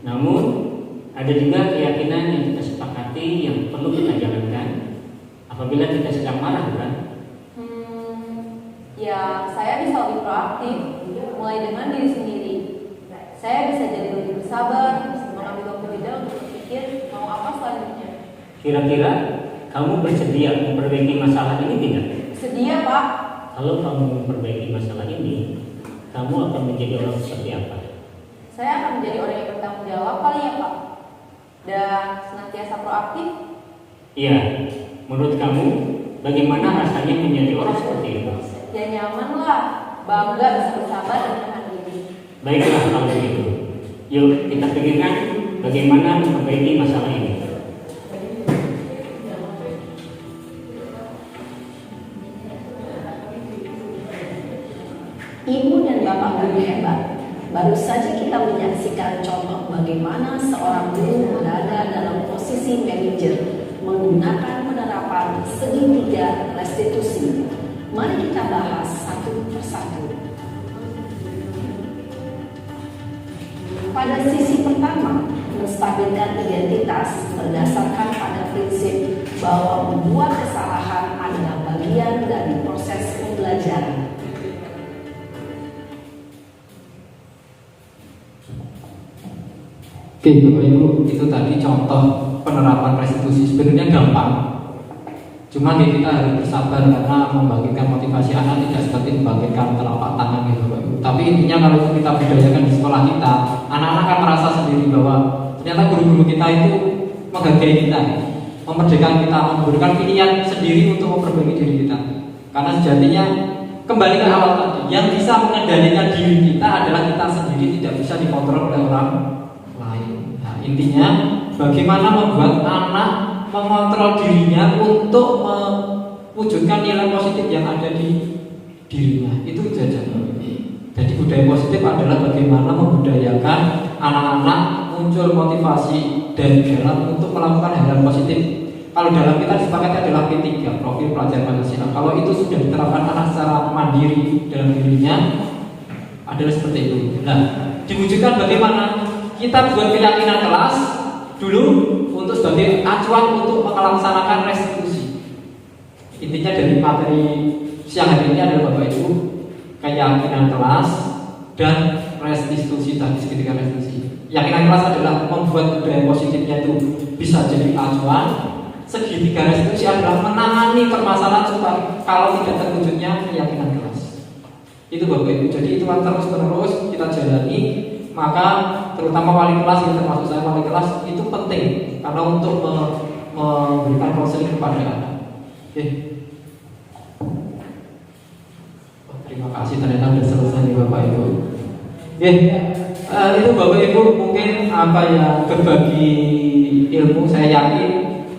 [SPEAKER 5] Namun, ada juga keyakinan yang kita sepakati yang perlu kita jalankan apabila kita sedang marah, bukan?
[SPEAKER 3] Ya, saya bisa lebih proaktif, mulai dengan diri sendiri. Saya bisa jadi lebih bersabar, mengambil waktu jeda untuk berpikir mau apa selanjutnya.
[SPEAKER 5] Kira-kira kamu bersedia memperbaiki masalah ini tidak?
[SPEAKER 3] Sedia Pak.
[SPEAKER 5] Kalau kamu memperbaiki masalah ini, kamu akan menjadi orang seperti apa?
[SPEAKER 3] Saya akan menjadi orang yang bertanggung jawab kali ya Pak. Dan senantiasa proaktif.
[SPEAKER 5] Iya, menurut kamu bagaimana rasanya menjadi orang seperti itu?
[SPEAKER 3] Ya nyaman lah, bangga bisa bersabar dan menahan diri.
[SPEAKER 5] Baiklah kalau begitu. Yuk kita pikirkan bagaimana memperbaiki masalah ini.
[SPEAKER 2] Ibu dan Bapak guru hebat. Baru saja kita menyaksikan contoh bagaimana seorang guru berada dalam posisi manajer menggunakan penerapan segitiga restitusi. Mari kita bahas satu persatu. Pada sisi pertama, menstabilkan identitas berdasarkan pada prinsip bahwa membuat kesalahan adalah bagian dari proses pembelajaran.
[SPEAKER 1] Oke, Bapak Ibu, itu tadi contoh penerapan restitusi. Sebenarnya gampang. Cuma kita harus bersabar karena membangkitkan motivasi anak tidak seperti membangkitkan telapak tangan gitu, Bapak Ibu. Tapi intinya kalau kita budayakan di sekolah kita, anak-anak akan merasa sendiri bahwa ternyata guru-guru kita itu menghargai kita, memerdekakan kita, memberikan pilihan sendiri untuk memperbaiki diri kita. Karena sejatinya kembali ke awal tadi, yang bisa mengendalikan diri kita adalah kita sendiri, tidak bisa dikontrol oleh orang lain. Nah, intinya bagaimana membuat anak mengontrol dirinya untuk mewujudkan nilai positif yang ada di dirinya, itu saja. Jadi budaya positif adalah bagaimana membudayakan anak-anak muncul motivasi dan jalan untuk melakukan hal-hal positif. Kalau dalam kita disepakati adalah P3, profil pelajar Pancasila. Kalau itu sudah diterapkan anak secara mandiri dalam dirinya, adalah seperti itu. Nah, diwujudkan bagaimana? Kita buat keyakinan kelas dulu untuk sebagai acuan untuk melaksanakan restitusi. Intinya dari materi siang hari ini adalah Bapak Ibu, keyakinan kelas dan restitusi tadi, segitiga restitusi. Keyakinan kelas adalah membuat budaya positifnya itu bisa jadi acuan. Segitiga restitusi adalah menangani permasalahan supaya kalau tidak terwujudnya keyakinan kelas. Itu Bapak Ibu. Jadi itu terus kita jalani. Maka terutama wali kelas yang termasuk saya wali kelas itu penting karena untuk memberikan konseling kepada anak. Oke. Terima kasih, ternyata sudah selesai nih Bapak Ibu. Oke. Itu Bapak Ibu mungkin apa yang berbagi ilmu. Saya yakin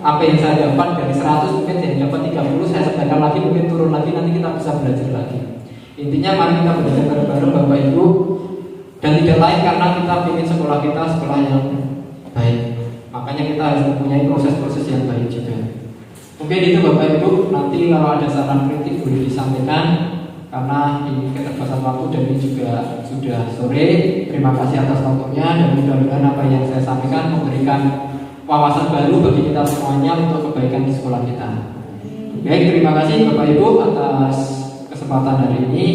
[SPEAKER 1] apa yang saya dapat dari 100 mungkin saya dapat 30, saya sebarkan lagi, mungkin turun lagi, nanti kita bisa belajar lagi. Intinya mari kita belajar bareng-bareng Bapak Ibu. Dan tidak lain karena kita ingin sekolah kita sekolah yang baik. Makanya kita harus mempunyai proses-proses yang baik juga. Mungkin itu Bapak Ibu, nanti kalau ada saran kritik boleh disampaikan karena ini keterbatasan waktu dan ini juga sudah sore. Terima kasih atas waktunya dan mudah-mudahan apa yang saya sampaikan memberikan wawasan baru bagi kita semuanya untuk kebaikan di sekolah kita. Baik, terima kasih Bapak Ibu atas kesempatan hari ini.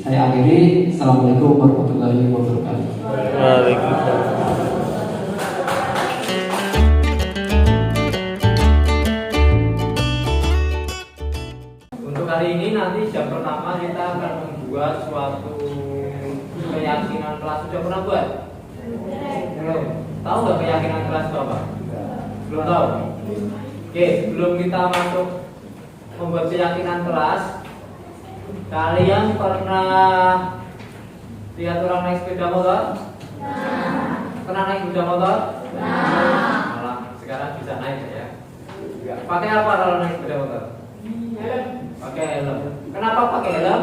[SPEAKER 1] Saya akhiri. Assalamualaikum warahmatullahi wabarakatuh.
[SPEAKER 4] Waalaikumsalam.
[SPEAKER 1] Untuk hari ini nanti jam pertama kita akan membuat suatu keyakinan kelas. Sudah pernah buat? Belum. Tahu nggak keyakinan kelas itu apa? Belum tahu. Oke, sebelum kita masuk membuat keyakinan kelas, kalian pernah lihat orang naik sepeda motor? Pernah naik sepeda motor? Malah sekarang bisa naik ya. Pakai apa kalau naik sepeda motor? Pakai helm. Kenapa pakai helm?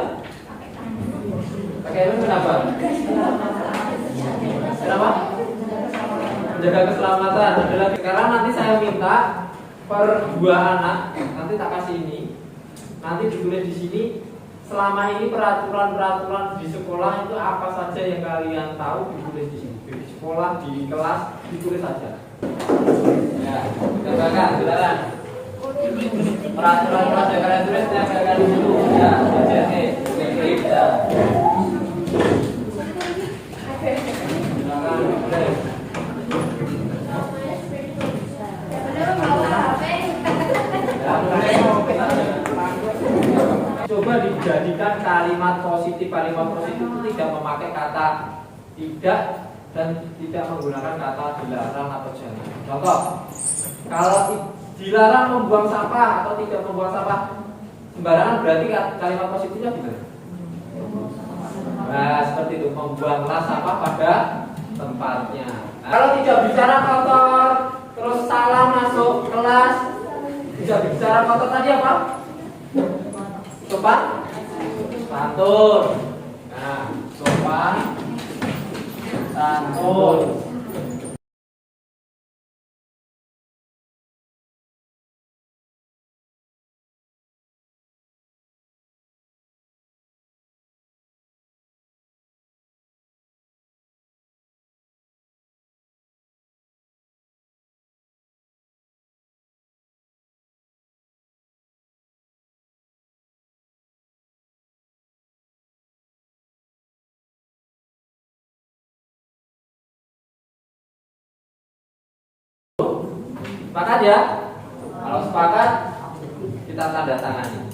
[SPEAKER 1] Pakai helm kenapa? Kenapa? Menjaga keselamatan. Sekarang nanti saya minta per 2 anak, nanti tak kasih ini. Nanti ditulis di sini. Selama ini peraturan-peraturan di sekolah itu apa saja yang kalian tahu ditulis di sini. Di sekolah, di kelas ditulis saja. Ya, kita bacakan, silakan. Peraturan-peraturan yang kalian tulis saya bacakan dulu. Ya, oke. Ya. Silakan, boleh. Coba dijadikan kalimat positif. Kalimat positif itu tidak memakai kata tidak dan tidak menggunakan kata dilarang atau jangan. Contoh, kalau dilarang membuang sampah atau tidak membuang sampah sembarangan, berarti kalimat positifnya gimana? Nah, seperti itu, membuanglah sampah pada tempatnya. Nah, kalau tidak bicara kotor, terus salah masuk kelas, tidak bicara kotor tadi apa? Sopan, santun. Nah, sopan, santun. Sepakat ya? Kalau sepakat, kita tanda tangani.